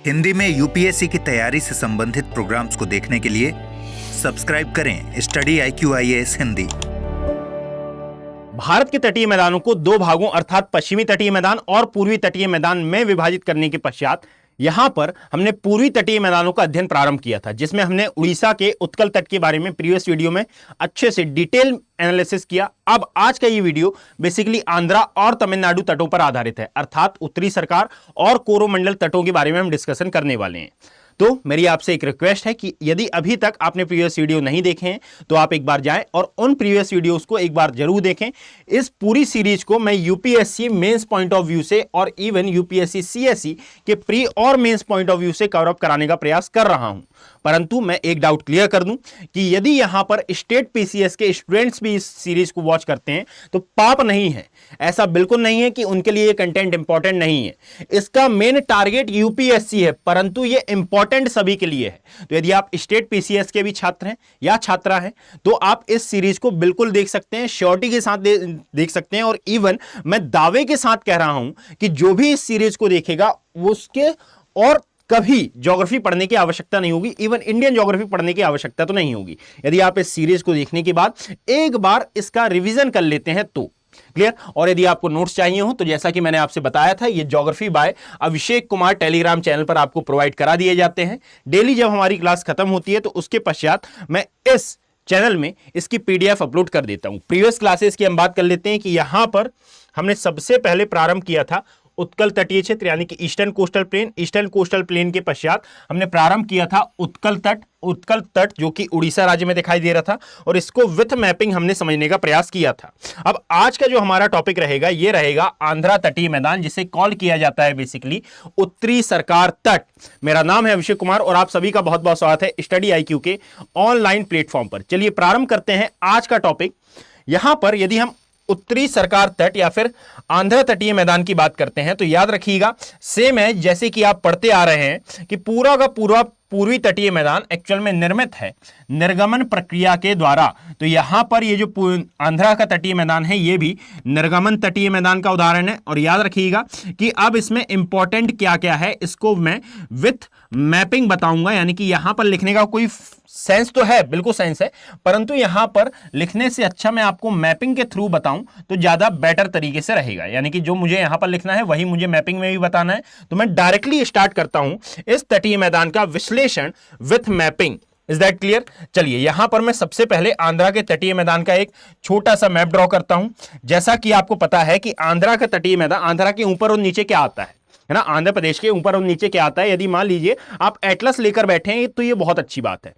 हिंदी में यूपीएससी की तैयारी से संबंधित प्रोग्राम्स को देखने के लिए सब्सक्राइब करें स्टडी IQIAS हिंदी। भारत के तटीय मैदानों को दो भागों अर्थात पश्चिमी तटीय मैदान और पूर्वी तटीय मैदान में विभाजित करने के पश्चात यहां पर हमने पूर्वी तटीय मैदानों का अध्ययन प्रारंभ किया था, जिसमें हमने उड़ीसा के उत्कल तट के बारे में प्रीवियस वीडियो में अच्छे से डिटेल एनालिसिस किया। अब आज का ये वीडियो बेसिकली आंध्रा और तमिलनाडु तटों पर आधारित है, अर्थात उत्तरी सरकार और कोरोमंडल तटों के बारे में हम डिस्कशन करने वाले हैं। तो मेरी आपसे एक रिक्वेस्ट है कि यदि अभी तक आपने प्रीवियस वीडियो नहीं देखे हैं तो आप एक बार जाएं और उन प्रीवियस वीडियोस को एक बार जरूर देखें। इस पूरी सीरीज को मैं UPSC mains point of view से और इवन यूपीएससी सीएसई के प्री और मेंस पॉइंट ऑफ व्यू से कवर अप कराने का प्रयास कर रहा हूं। परंतु मैं एक डाउट क्लियर कर दूं कि यदि यहां पर स्टेट पीसीएस के स्टूडेंट्स भी इस सीरीज को वॉच करते हैं तो पाप नहीं है। ऐसा बिल्कुल नहीं है कि उनके लिए ये कंटेंट इंपॉर्टेंट नहीं है। इसका मेन टारगेट यूपीएससी है, परंतु ये इंपॉर्टेंट सभी के लिए है। तो यदि आप स्टेट पीसीएस के भी छात्र हैं या छात्रा हैं तो आप इस सीरीज को बिल्कुल देख सकते हैं, श्योरिटी के साथ देख सकते हैं। और इवन मैं दावे के साथ कह रहा हूं कि जो भी इस सीरीज को देखेगा उसके और कभी ज्योग्राफी पढ़ने की आवश्यकता नहीं होगी, इवन इंडियन ज्योग्राफी पढ़ने की आवश्यकता तो नहीं होगी यदि आप इस सीरीज को देखने के बाद एक बार इसका रिवीजन कर लेते हैं तो। क्लियर? और यदि आपको नोट्स चाहिए हो तो जैसा कि मैंने आपसे बताया था, ये geography bye Abhishek Kumar Telegram channel पर आपको प्रोवाइड करा दिए जाते हैं। डेली जब हमारी क्लास खत्म होती है तो उसके पश्चात मैं इस चैनल में इसकी पीडीएफ अपलोड कर देता हूं। प्रीवियस क्लासेस की हम बात कर लेते हैं कि यहां पर हमने सबसे पहले प्रारंभ किया था उत्कल तटीय क्षेत्र यानी कि eastern coastal plain. Eastern coastal plain के पश्चात हमने प्रारंभ किया था उत्कल तट जो कि उड़ीसा राज्य में दिखाई दे रहा था, और इसको विथ मैपिंग हमने समझने का प्रयास किया था। अब आज का जो हमारा टॉपिक रहेगा ये रहेगा आंध्रा तटीय मैदान, जिसे कॉल किया जाता है बेसिकली उत्तरी सरकार तट। मेरा नाम है अभिषेक कुमार और आप सभी का बहुत बहुत स्वागत है स्टडी IQ के ऑनलाइन प्लेटफॉर्म पर। चलिए प्रारंभ करते हैं आज का टॉपिक। यहां पर यदि हम उत्तरी सरकार तट या फिर आंध्र तटीय मैदान की बात करते हैं तो याद रखिएगा सेम है जैसे कि आप पढ़ते आ रहे हैं कि पूरा का पूरा पूर्वी तटीय मैदान एक्चुअल में निर्मित है निर्गमन प्रक्रिया के द्वारा। तो यहां पर ये जो आंध्रा का तटीय मैदान है ये भी निर्गमन तटीय मैदान का उदाहरण है। और याद रखिएगा कि अब इसमें इंपॉर्टेंट क्या क्या है इसको मैं विथ मैपिंग बताऊंगा, यानी कि यहां पर लिखने का कोई सेंस तो है, बिल्कुल सेंस है, परंतु यहां पर लिखने से अच्छा मैं आपको मैपिंग के थ्रू बताऊं तो ज्यादा बेटर तरीके से रहेगा। यानी कि जो मुझे यहां पर लिखना है वही मुझे मैपिंग में भी बताना है। तो मैं डायरेक्टली स्टार्ट करता हूं इस तटीय मैदान का विश्लेषण with mapping. Is that clear? चलिए यहां पर मैं सबसे पहले आंध्रा के तटीय मैदान का एक छोटा सा मैप ड्रॉ करता हूं। जैसा कि आपको पता है कि आंध्रा का तटीय मैदान, आंध्रा के ऊपर और नीचे क्या आता है ना, आंध्र प्रदेश के ऊपर और नीचे क्या आता है। यदि मान लीजिए आप एटलस लेकर बैठे हैं तो ये बहुत अच्छी बात है।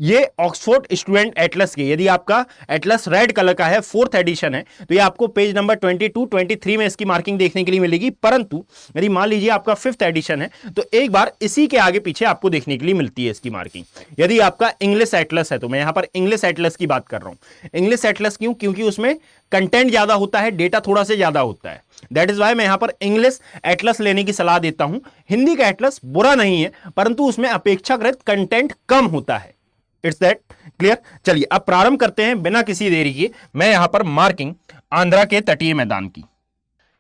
ये ऑक्सफोर्ड स्टूडेंट एटलस के, यदि आपका एटलस रेड कलर का है, 4th एडिशन है, तो ये आपको पेज नंबर 22, 23 में इसकी मार्किंग देखने के लिए मिलेगी। परंतु यदि मान लीजिए आपका 5th एडिशन है तो एक बार इसी के आगे पीछे आपको देखने के लिए मिलती है इसकी मार्किंग। यदि आपका इंग्लिश एटलस है तो मैं यहां पर इंग्लिश एटलस की बात कर रहा हूं। इंग्लिश एटलस क्यों? क्योंकि उसमें कंटेंट ज्यादा होता है, डेटा थोड़ा से ज्यादा होता है। दैट इज वाई मैं यहां पर इंग्लिश एटलस लेने की सलाह देता हूं। हिंदी का एटलस बुरा नहीं है परंतु उसमें अपेक्षाकृत कंटेंट कम होता है। It's that clear? चलिए अब प्रारंभ करते हैं बिना किसी देरी के। मैं यहां पर मार्किंग आंध्रा के तटीय मैदान की,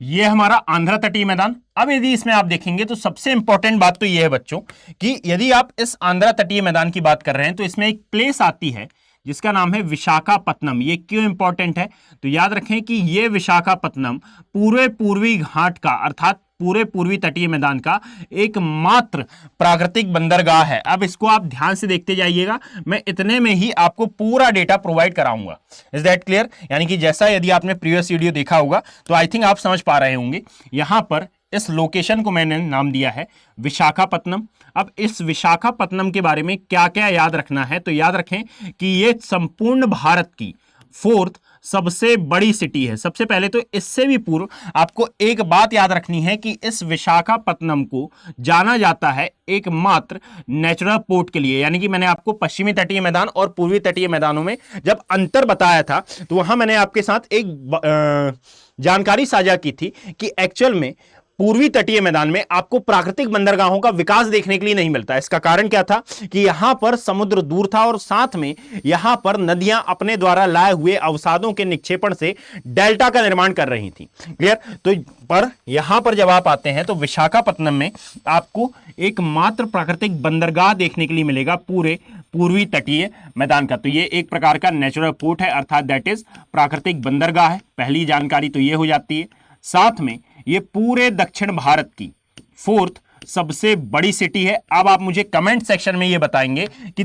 ये हमारा आंध्रा तटीय मैदान। अब यदि इसमें आप देखेंगे तो सबसे इंपॉर्टेंट बात तो यह है बच्चों कि यदि आप इस आंध्रा तटीय मैदान की बात कर रहे हैं तो इसमें एक प्लेस आती है जिसका नाम है विशाखापत्तनम। ये क्यों इंपॉर्टेंट है? तो याद रखें कि ये विशाखापत्तनम पूरे पूर्वी घाट का अर्थात पूरे पूर्वी तटीय मैदान का एकमात्र प्राकृतिक बंदरगाह है। अब इसको आप ध्यान से देखते जाइएगा, मैं इतने में ही आपको पूरा डेटा प्रोवाइड कराऊंगा। Is that clear? यानी कि जैसा यदि आपने प्रीवियस वीडियो देखा होगा तो आई थिंक आप समझ पा रहे होंगे। यहां पर इस लोकेशन को मैंने नाम दिया है विशाखापत्तनम। अब इस विशाखापत्तनम के बारे में क्या क्या याद रखना है? तो याद रखें कि ये संपूर्ण भारत की 4th सबसे बड़ी सिटी है। सबसे पहले तो इससे भी पूर्व आपको एक बात याद रखनी है कि इस विशाखापत्तनम को जाना जाता है एकमात्र नेचुरल पोर्ट के लिए। यानी कि मैंने आपको पश्चिमी तटीय मैदान और पूर्वी तटीय मैदानों में जब अंतर बताया था तो वहां मैंने आपके साथ एक जानकारी साझा की थी कि एक्चुअल में पूर्वी तटीय मैदान में आपको प्राकृतिक बंदरगाहों का विकास देखने के लिए नहीं मिलता। इसका कारण क्या था कि यहां पर समुद्र दूर था और साथ में यहां पर नदियां अपने द्वारा लाए हुए अवसादों के निक्षेपण से डेल्टा का निर्माण कर रही थी। क्लियर? तो पर यहां पर जब आप आते हैं तो विशाखापत्तनम में आपको एकमात्र प्राकृतिक बंदरगाह देखने के लिए मिलेगा पूरे पूर्वी तटीय मैदान का। तो ये एक प्रकार का नेचुरल पोर्ट है, अर्थात दैट इज प्राकृतिक बंदरगाह है। पहली जानकारी तो ये हो जाती है। साथ में ये पूरे दक्षिण भारत की फोर्थ सबसे बड़ी सिटी है। अब आप मुझे कमेंट सेक्शन में ये बताएंगे कि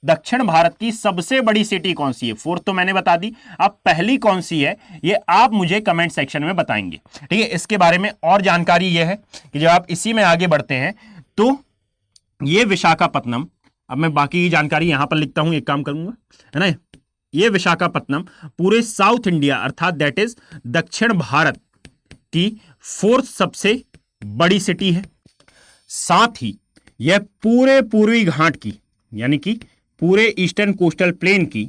दक्षिण भारत की सबसे बड़ी सिटी कौन सी है। फोर्थ तो मैंने बता दी, अब पहली कौन सी है ये आप मुझे कमेंट सेक्शन में बताएंगे। ठीक है, इसके बारे में और जानकारी ये है कि जब आप इसी में आगे बढ़ते हैं तो ये विशाखापत्तनम, अब मैं बाकी जानकारी यहां पर लिखता हूं, एक काम करूंगा, है ना। ये विशाखापत्तनम पूरे साउथ इंडिया अर्थात दैट इज दक्षिण भारत की फोर्थ सबसे बड़ी सिटी है। साथ ही यह पूरे पूर्वी घाट की यानी कि पूरे ईस्टर्न कोस्टल प्लेन की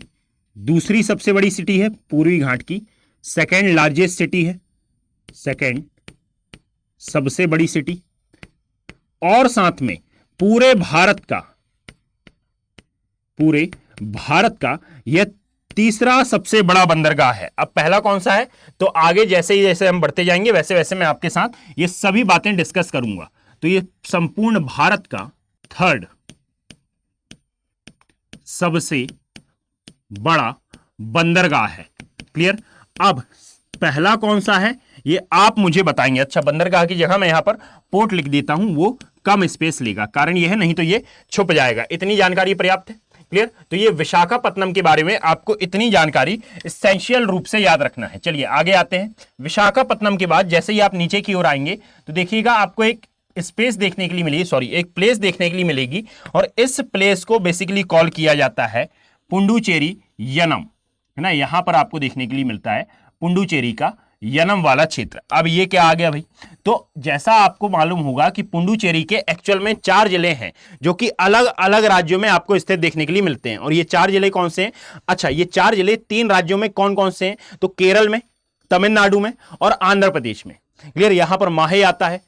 दूसरी सबसे बड़ी सिटी है, पूर्वी घाट की सेकेंड लार्जेस्ट सिटी है, सेकेंड सबसे बड़ी सिटी। और साथ में पूरे भारत का यह तीसरा सबसे बड़ा बंदरगाह है। अब पहला कौन सा है तो आगे जैसे ही जैसे हम बढ़ते जाएंगे वैसे वैसे मैं आपके साथ ये सभी बातें डिस्कस करूंगा। तो ये संपूर्ण भारत का थर्ड सबसे बड़ा बंदरगाह है। क्लियर? अब पहला कौन सा है ये आप मुझे बताएंगे। अच्छा, बंदरगाह की जगह मैं यहां पर पोर्ट लिख देता हूं, वो कम स्पेस लेगा, कारण यह है नहीं तो ये छुप जाएगा। इतनी जानकारी पर्याप्त है। क्लियर? तो ये विशाखापत्तनम के बारे में आपको इतनी जानकारी एसेंशियल रूप से याद रखना है। चलिए आगे आते हैं। विशाखापत्तनम के बाद जैसे ही आप नीचे की ओर आएंगे तो देखिएगा आपको एक स्पेस देखने के लिए मिलेगी, सॉरी एक प्लेस देखने के लिए मिलेगी, और इस प्लेस को बेसिकली कॉल किया जाता है पुडुचेरी यनम, है ना। यहां पर आपको देखने के लिए मिलता है पुडुचेरी का यनम वाला क्षेत्र। अब ये क्या आ गया भाई, तो जैसा आपको मालूम होगा कि पुडुचेरी के एक्चुअल में 4 जिले हैं जो कि अलग अलग राज्यों में आपको स्थित देखने के लिए मिलते हैं। और ये 4 जिले कौन से हैं? अच्छा, ये 4 जिले 3 राज्यों में कौन कौन से हैं तो केरल में, तमिलनाडु में और आंध्र प्रदेश में। क्लियर? यहां पर माहे आता है,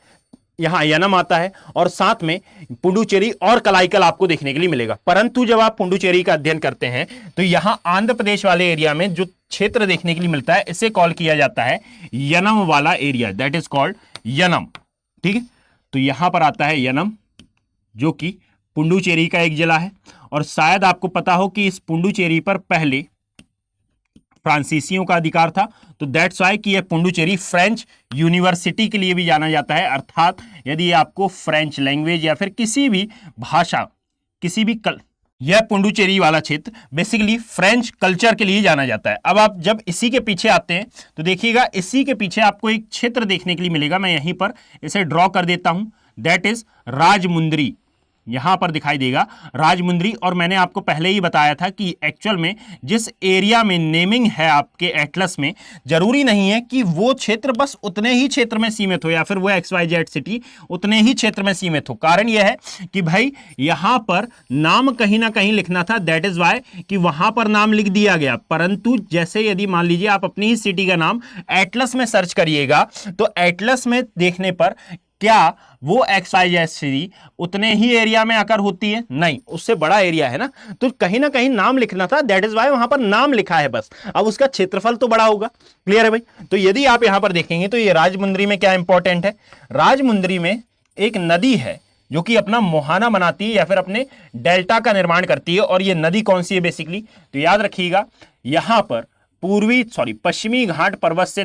यहां यनम आता है और साथ में पुडुचेरी और कलाइकल आपको देखने के लिए मिलेगा। परंतु जब आप पुडुचेरी का अध्ययन करते हैं तो यहां आंध्र प्रदेश वाले एरिया में जो क्षेत्र देखने के लिए मिलता है इसे कॉल किया जाता है यनम वाला area, that is called Yanam. ठीक है, तो यहां पर आता है यनम जो कि पुडुचेरी का एक जिला है। और शायद आपको पता हो कि इस पुडुचेरी पर पहले फ्रांसीसियों का अधिकार था, तो दैट्स वाई कि यह पुडुचेरी फ्रेंच यूनिवर्सिटी के लिए भी जाना जाता है। अर्थात यदि आपको फ्रेंच लैंग्वेज या फिर किसी भी भाषा यह पुडुचेरी वाला क्षेत्र बेसिकली फ्रेंच कल्चर के लिए जाना जाता है। अब आप जब इसी के पीछे आते हैं तो देखिएगा इसी के पीछे आपको एक क्षेत्र देखने के लिए मिलेगा। मैं यहीं पर इसे ड्रॉ कर देता हूं, दैट इज राजमुंदरी। यहां पर दिखाई देगा राजमुंदरी। और मैंने आपको पहले ही बताया था कि एक्चुअल में जिस एरिया में नेमिंग है आपके एटलस में, जरूरी नहीं है कि वो क्षेत्र बस उतने ही क्षेत्र में सीमित हो या फिर वो XYZ सिटी उतने ही क्षेत्र में सीमित हो। कारण यह है कि भाई यहां पर नाम कहीं ना कहीं लिखना था, दैट इज वाई कि वहां पर नाम लिख दिया गया। परंतु जैसे यदि मान लीजिए आप अपनी ही सिटी का नाम एटलस में सर्च करिएगा तो एटलस में देखने पर क्या वो XYZ सिटी उतने ही एरिया में आकर होती है? नहीं, उससे बड़ा एरिया है ना, तो कहीं ना कहीं नाम लिखना था, दैट इज वाई वहां पर नाम लिखा है बस। अब उसका क्षेत्रफल तो बड़ा होगा। क्लियर है भाई? तो यदि आप यहां पर देखेंगे तो ये राजमुंदरी में क्या इंपॉर्टेंट है, राजमुंदरी में एक नदी है जो कि अपना मुहाना बनाती है या फिर अपने डेल्टा का निर्माण करती है। और ये नदी कौन सी है बेसिकली, तो याद रखिएगा यहां पर पश्चिमी घाट पर्वत से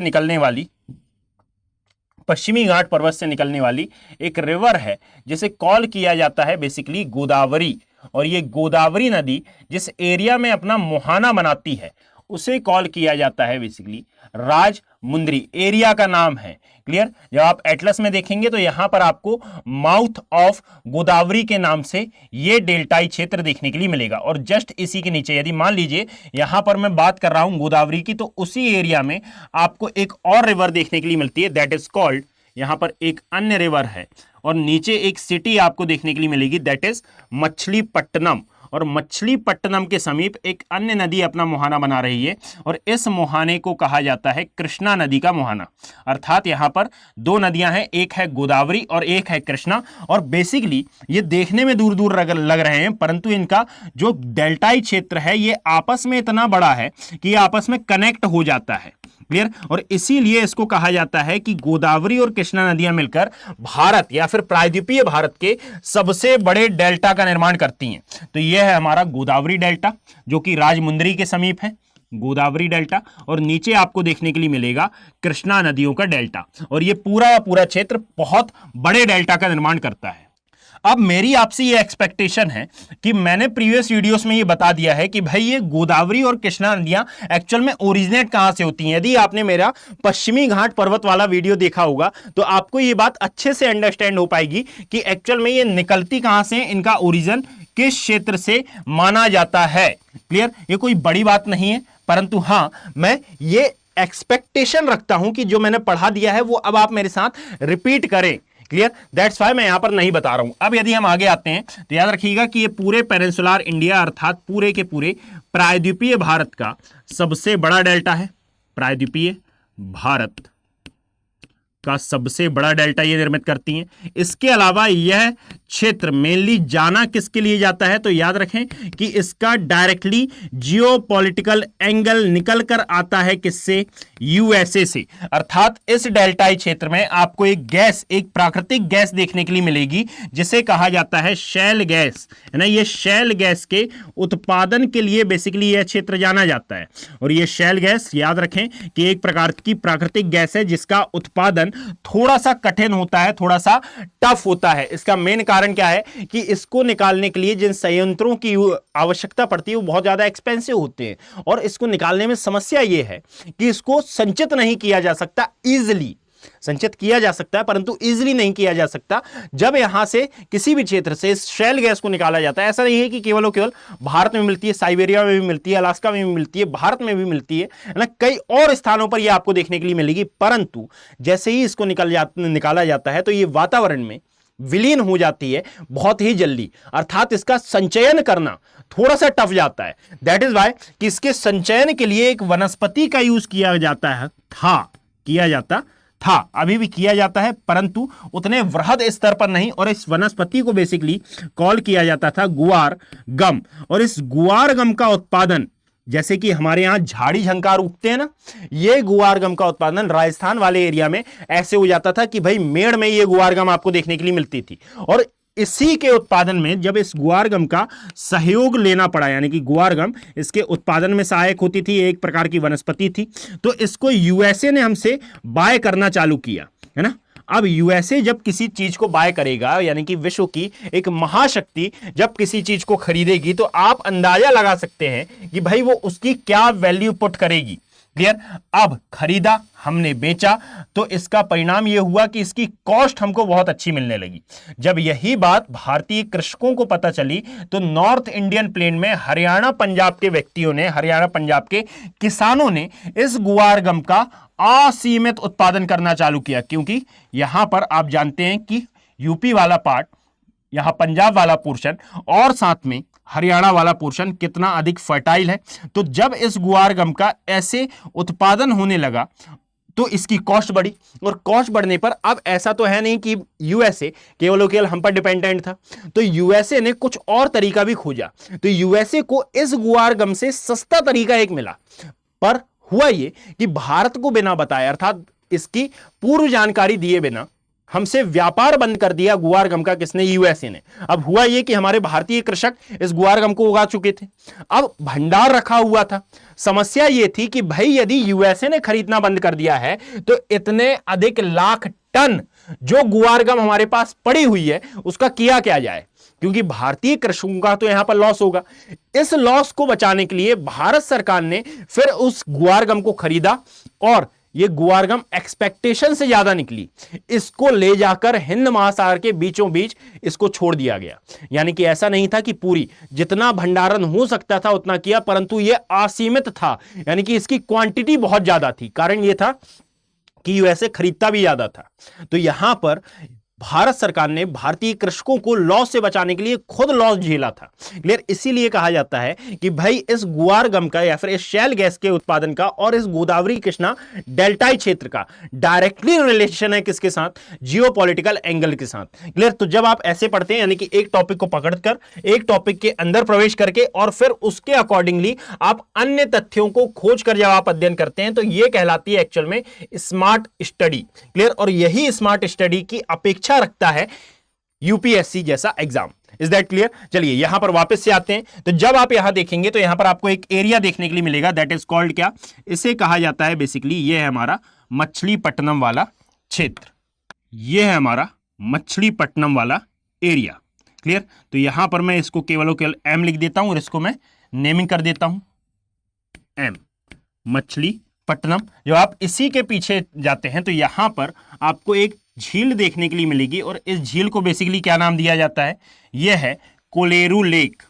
निकलने वाली एक रिवर है जिसे कॉल किया जाता है बेसिकली गोदावरी। और ये गोदावरी नदी जिस एरिया में अपना मुहाना बनाती है उसे कॉल किया जाता है बेसिकली राजमुंदरी, एरिया का नाम है। क्लियर? जब आप एटलस में देखेंगे तो यहां पर आपको माउथ ऑफ गोदावरी के नाम से ये डेल्टाई क्षेत्र देखने के लिए मिलेगा। और जस्ट इसी के नीचे यदि मान लीजिए यहां पर मैं बात कर रहा हूं गोदावरी की, तो उसी एरिया में आपको एक और रिवर देखने के लिए मिलती है, दैट इज कॉल्ड, यहां पर एक अन्य रिवर है और नीचे एक सिटी आपको देखने के लिए मिलेगी, दैट इज मछलीपट्टनम। और मछलीपट्टनम के समीप एक अन्य नदी अपना मुहाना बना रही है और इस मुहाने को कहा जाता है कृष्णा नदी का मुहाना। अर्थात यहाँ पर दो नदियां हैं, एक है गोदावरी और एक है कृष्णा। और बेसिकली ये देखने में दूर दूर लग रहे हैं, परंतु इनका जो डेल्टाई क्षेत्र है ये आपस में इतना बड़ा है कि ये आपस में कनेक्ट हो जाता है। क्लियर? और इसीलिए इसको कहा जाता है कि गोदावरी और कृष्णा नदियां मिलकर भारत या फिर प्रायद्वीपीय भारत के सबसे बड़े डेल्टा का निर्माण करती हैं। तो यह है हमारा गोदावरी डेल्टा जो कि राजमुंदरी के समीप है, गोदावरी डेल्टा। और नीचे आपको देखने के लिए मिलेगा कृष्णा नदियों का डेल्टा। और यह पूरा क्षेत्र बहुत बड़े डेल्टा का निर्माण करता है। अब मेरी आपसे ये एक्सपेक्टेशन है कि मैंने प्रीवियस वीडियोस में ये बता दिया है कि भाई ये गोदावरी और कृष्णा नदियां एक्चुअल में ओरिजिनेट कहां से होती हैं। यदि आपने मेरा पश्चिमी घाट पर्वत वाला वीडियो देखा होगा तो आपको ये बात अच्छे से अंडरस्टैंड हो पाएगी कि एक्चुअल में ये निकलती कहां से, इनका ओरिजिन किस क्षेत्र से माना जाता है। क्लियर? ये कोई बड़ी बात नहीं है, परंतु हां मैं ये एक्सपेक्टेशन रखता हूं कि जो मैंने पढ़ा दिया है वो अब आप मेरे साथ रिपीट करें। क्लियर? दैट्स वाई मैं यहां पर नहीं बता रहा हूं। अब यदि हम आगे आते हैं तो याद रखिएगा कि ये पूरे पेनिनसुलर इंडिया अर्थात पूरे के पूरे प्रायद्वीपीय भारत का सबसे बड़ा डेल्टा है। प्रायद्वीपीय भारत का सबसे बड़ा डेल्टा ये निर्मित करती हैं। इसके अलावा यह क्षेत्र मेनली जाना किसके लिए जाता है, तो याद रखें कि इसका डायरेक्टली जियोपॉलिटिकल एंगल निकल कर आता है किससे, यूएसए से। अर्थात इस डेल्टाई क्षेत्र में आपको एक गैस, एक प्राकृतिक गैस देखने के लिए मिलेगी जिसे कहा जाता है शैल गैस, है ना। ये शैल गैस के उत्पादन के लिए बेसिकली यह क्षेत्र जाना जाता है। और यह शैल गैस याद रखें कि एक प्रकार की प्राकृतिक गैस है जिसका उत्पादन थोड़ा सा कठिन होता है, थोड़ा सा टफ होता है। इसका मेन कारण क्या है कि इसको निकालने के लिए जिन संयंत्रों की आवश्यकता पड़ती है वो बहुत ज्यादा एक्सपेंसिव होते हैं। और इसको निकालने में समस्या यह है कि इसको संचित नहीं किया जा सकता इजिली। संचित किया जा सकता है परंतु इजिली नहीं किया जा सकता। जब यहां से किसी भी क्षेत्र से शैल गैस को निकाला जाता है, ऐसा नहीं है कि केवल और केवल भारत में मिलती है, साइबेरिया में भी मिलती है, अलास्का में भी मिलती है, भारत में भी मिलती है ना, कई और स्थानों पर यह आपको देखने के लिए मिलेगी। परंतु जैसे ही इसको निकाला जाता है तो यह वातावरण में विलीन हो जाती है बहुत ही जल्दी। अर्थात इसका संचयन करना थोड़ा सा टफ जाता है। दैट इज वाई कि इसके संचयन के लिए एक वनस्पति का यूज किया जाता है, अभी भी किया जाता है परंतु उतने वृहद स्तर पर नहीं। और इस वनस्पति को बेसिकली कॉल किया जाता था गुआर गम। और इस गुआर गम का उत्पादन, जैसे कि हमारे यहां झाड़ी झंकार उगते हैं ना, ये गुआर गम का उत्पादन राजस्थान वाले एरिया में ऐसे हो जाता था कि भाई मेड़ में ये गुआर गम आपको देखने के लिए मिलती थी। और इसी के उत्पादन में जब इस गुआर गम का सहयोग लेना पड़ा, यानी कि गुआर गम इसके उत्पादन में सहायक होती थी, एक प्रकार की वनस्पति थी, तो इसको यूएसए ने हमसे बाय करना चालू किया, है ना। अब यूएसए जब किसी चीज को बाय करेगा, यानी कि विश्व की एक महाशक्ति जब किसी चीज को खरीदेगी, तो आप अंदाजा लगा सकते हैं कि भाई वो उसकी क्या वैल्यू पुट करेगी। क्लियर? अब खरीदा, हमने बेचा, तो इसका परिणाम यह हुआ कि इसकी कॉस्ट हमको बहुत अच्छी मिलने लगी। जब यही बात भारतीय कृषकों को पता चली तो नॉर्थ इंडियन प्लेन में हरियाणा पंजाब के व्यक्तियों ने, हरियाणा पंजाब के किसानों ने इस गुआर गम का असीमित उत्पादन करना चालू किया। क्योंकि यहां पर आप जानते हैं कि यूपी वाला पार्ट, यहां पंजाब वाला पोर्शन और साथ में हरियाणा वाला पोर्शन कितना अधिक फर्टाइल है। तो जब इस गुआर गम का ऐसे उत्पादन होने लगा तो इसकी कॉस्ट बढ़ी। और कॉस्ट बढ़ने पर अब ऐसा तो है नहीं कि यूएसए केवल हम पर डिपेंडेंट था, तो यूएसए ने कुछ और तरीका भी खोजा। तो यूएसए को इस गुआर गम से सस्ता तरीका एक मिला। पर हुआ ये कि भारत को बिना बताए, अर्थात इसकी पूर्व जानकारी दिए बिना हमसे व्यापार बंद कर दिया गुआर गम का। किसने? यूएसए ने। अब हुआ यह कि हमारे भारतीय कृषक इस गुआर गम को उगा चुके थे, अब भंडार रखा हुआ था। समस्या यह थी कि भाई यदि यूएसए ने खरीदना बंद कर दिया है तो इतने अधिक लाख टन जो गुआर गम हमारे पास पड़ी हुई है उसका किया क्या जाए, क्योंकि भारतीय कृषकों का तो यहां पर लॉस होगा। इस लॉस को बचाने के लिए भारत सरकार ने फिर उस गुआर गम को खरीदा और ये गुआर गम एक्सपेक्टेशन से ज्यादा निकली। इसको ले जाकर हिंद महासागर के बीचों बीच इसको छोड़ दिया गया। यानी कि ऐसा नहीं था कि पूरी जितना भंडारण हो सकता था उतना किया, परंतु यह असीमित था, यानी कि इसकी क्वांटिटी बहुत ज्यादा थी। कारण यह था कि यूएसए खरीदता भी ज्यादा था। तो यहां पर भारत सरकार ने भारतीय कृषकों को लॉस से बचाने के लिए खुद लॉस झेला था। क्लियर, इसीलिए कहा जाता है कि भाई इस गुआर गम का या फिर इस शैल गैस के उत्पादन का और इस गोदावरी कृष्णा डेल्टाई क्षेत्र का डायरेक्टली रिलेशन है किसके साथ? जियोपॉलिटिकल एंगल के साथ। क्लियर, तो जब आप ऐसे पढ़ते हैं यानी कि एक टॉपिक को पकड़कर एक टॉपिक के अंदर प्रवेश करके और फिर उसके अकॉर्डिंगली आप अन्य तथ्यों को खोज कर जब आप अध्ययन करते हैं तो यह कहलाती है एक्चुअल में स्मार्ट स्टडी। क्लियर, और यही स्मार्ट स्टडी की अपेक्षा रखता है यूपीएससी जैसा एग्जाम। Is that clear? चलिए यहां पर वापस से आते हैं। तो जब आप यहां देखेंगे तो यहां पर आपको एक एरिया देखने के लिए मिलेगा, दैट इज कॉल्ड क्या? इसे कहा जाता है बेसिकली, ये है हमारा मछलीपट्टनम वाला क्षेत्र, ये है हमारा मछलीपट्टनम वाला एरिया। क्लियर, तो यहां पर मैं इसको केवल और केवल एम लिख देता हूं और इसको मैं नेमिंग कर देता हूं एम, मछलीपट्टनम। जब आप इसी के पीछे जाते हैं तो यहां पर आपको एक झील देखने के लिए मिलेगी और इस झील को बेसिकली क्या नाम दिया जाता है? यह है कोलेरू लेक।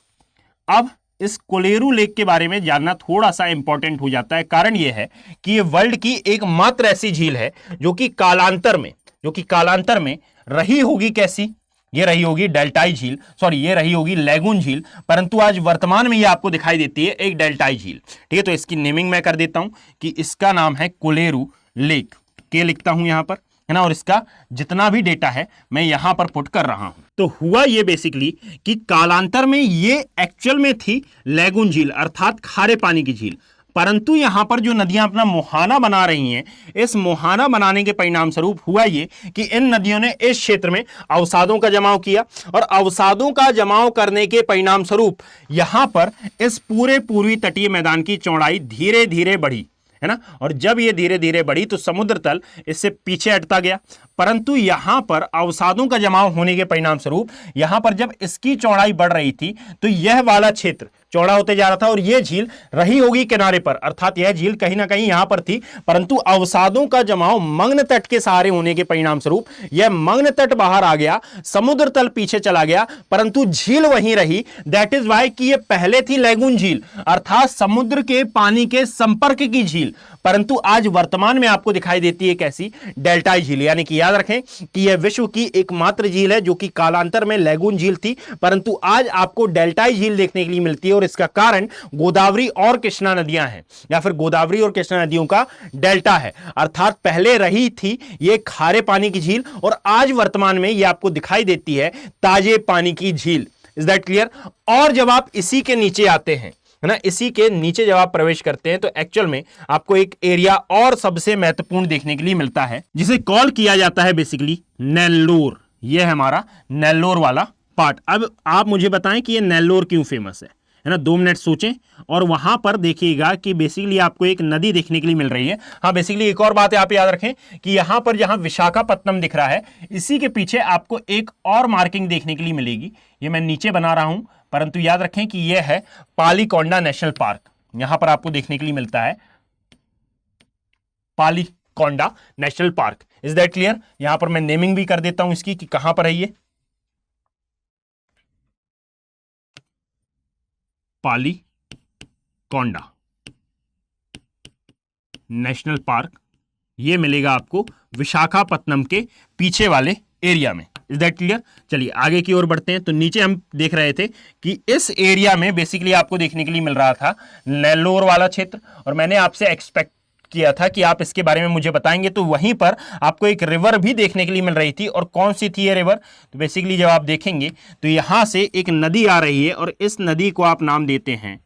अब इस कोलेरू लेक के बारे में जानना थोड़ा सा इंपॉर्टेंट हो जाता है, कारण यह है कि यह वर्ल्ड की एकमात्र ऐसी झील है जो कि कालांतर में रही होगी। कैसी? ये रही होगी डेल्टाई झील, सॉरी ये रही होगी लैगून झील, परंतु आज वर्तमान में ये आपको दिखाई देती है एक डेल्टाई झील। ठीक है, तो इसकी नेमिंग मैं कर देता हूं कि इसका नाम है कोलेरू लेक, के लिखता हूं यहां पर, है ना, और इसका जितना भी डेटा है मैं यहां पर पुट कर रहा हूं। तो हुआ ये बेसिकली कि कालांतर में ये एक्चुअल में थी लैगून झील अर्थात खारे पानी की झील, परंतु यहां पर जो नदियां अपना मुहाना बना रही हैं, इस मुहाना बनाने के परिणाम स्वरूप हुआ ये कि इन नदियों ने इस क्षेत्र में अवसादों का जमाव किया और अवसादों का जमाव करने के परिणाम स्वरूप यहां पर इस पूरे पूर्वी तटीय मैदान की चौड़ाई धीरे धीरे बढ़ी, है ना, और जब ये धीरे धीरे बढ़ी तो समुद्र तल इससे पीछे हटता गया, परंतु यहां पर अवसादों का जमाव होने के परिणाम स्वरूप यहां पर जब इसकी चौड़ाई बढ़ रही थी तो यह वाला क्षेत्र चौड़ा होते जा रहा था और यह झील रही होगी किनारे पर, अर्थात यह झील कहीं ना कहीं यहां पर थी, परंतु अवसादों का जमाव मग्न तट के सहारे होने के परिणाम स्वरूप यह मग्न तट बाहर आ गया, समुद्र तल पीछे चला गया, परंतु झील वहीं रही। दैट इज वाई कि यह पहले थी लैगून झील अर्थात समुद्र के पानी के संपर्क की झील, परंतु आज वर्तमान में आपको दिखाई देती है कैसी? डेल्टाई झील। यानी कि याद रखें कि यह विश्व की एकमात्र झील है जो कि कालांतर में लैगून झील थी, परंतु आज आपको डेल्टाई झील देखने के लिए मिलती है और इसका कारण गोदावरी और कृष्णा नदियां हैं या फिर गोदावरी और कृष्णा नदियों का डेल्टा है, अर्थात पहले रही थी ये खारे पानी की झील और आज वर्तमान में ये आपको दिखाई देती है ताजे पानी की झील। Is that clear? और जब आप इसी के नीचे आते हैं, है ना, इसी के नीचे जब आप प्रवेश करते हैं तो एक्चुअल में आपको एक एरिया और सबसे महत्वपूर्ण देखने के लिए मिलता है जिसे कॉल किया जाता है बेसिकली नेल्लोर। यह है हमारा नेल्लोर वाला पार्ट। अब आप मुझे बताएं कि यह नेल्लोर क्यों फेमस है ना, 2 मिनट सोचें और वहां पर देखिएगा कि बेसिकली आपको एक नदी देखने के लिए मिल रही है। हाँ, बेसिकली एक और बात आप याद रखें कि यहां पर जहां विशाखापत्तनम दिख रहा है इसी के पीछे आपको एक और मार्किंग देखने के लिए मिलेगी, ये मैं नीचे बना रहा हूं, परंतु याद रखें कि यह है पालीकोंडा नेशनल पार्क। यहां पर आपको देखने के लिए मिलता है Palikonda national park. Is that clear? यहां पर मैं नेमिंग भी कर देता हूं इसकी कि कहां पर है ये पालीकोंडा नेशनल पार्क। ये मिलेगा आपको विशाखापत्तनम के पीछे वाले एरिया में। Is that clear? चलिए आगे की ओर बढ़ते हैं। तो नीचे हम देख रहे थे कि इस एरिया में बेसिकली आपको देखने के लिए मिल रहा था नेल्लोर वाला क्षेत्र और मैंने आपसे एक्सपेक्ट किया था कि आप इसके बारे में मुझे बताएंगे, तो वहीं पर आपको एक रिवर भी देखने के लिए मिल रही थी। और कौन सी थी ये रिवर? तो बेसिकली जब आप देखेंगे तो यहां से एक नदी आ रही है और इस नदी को आप नाम देते हैं,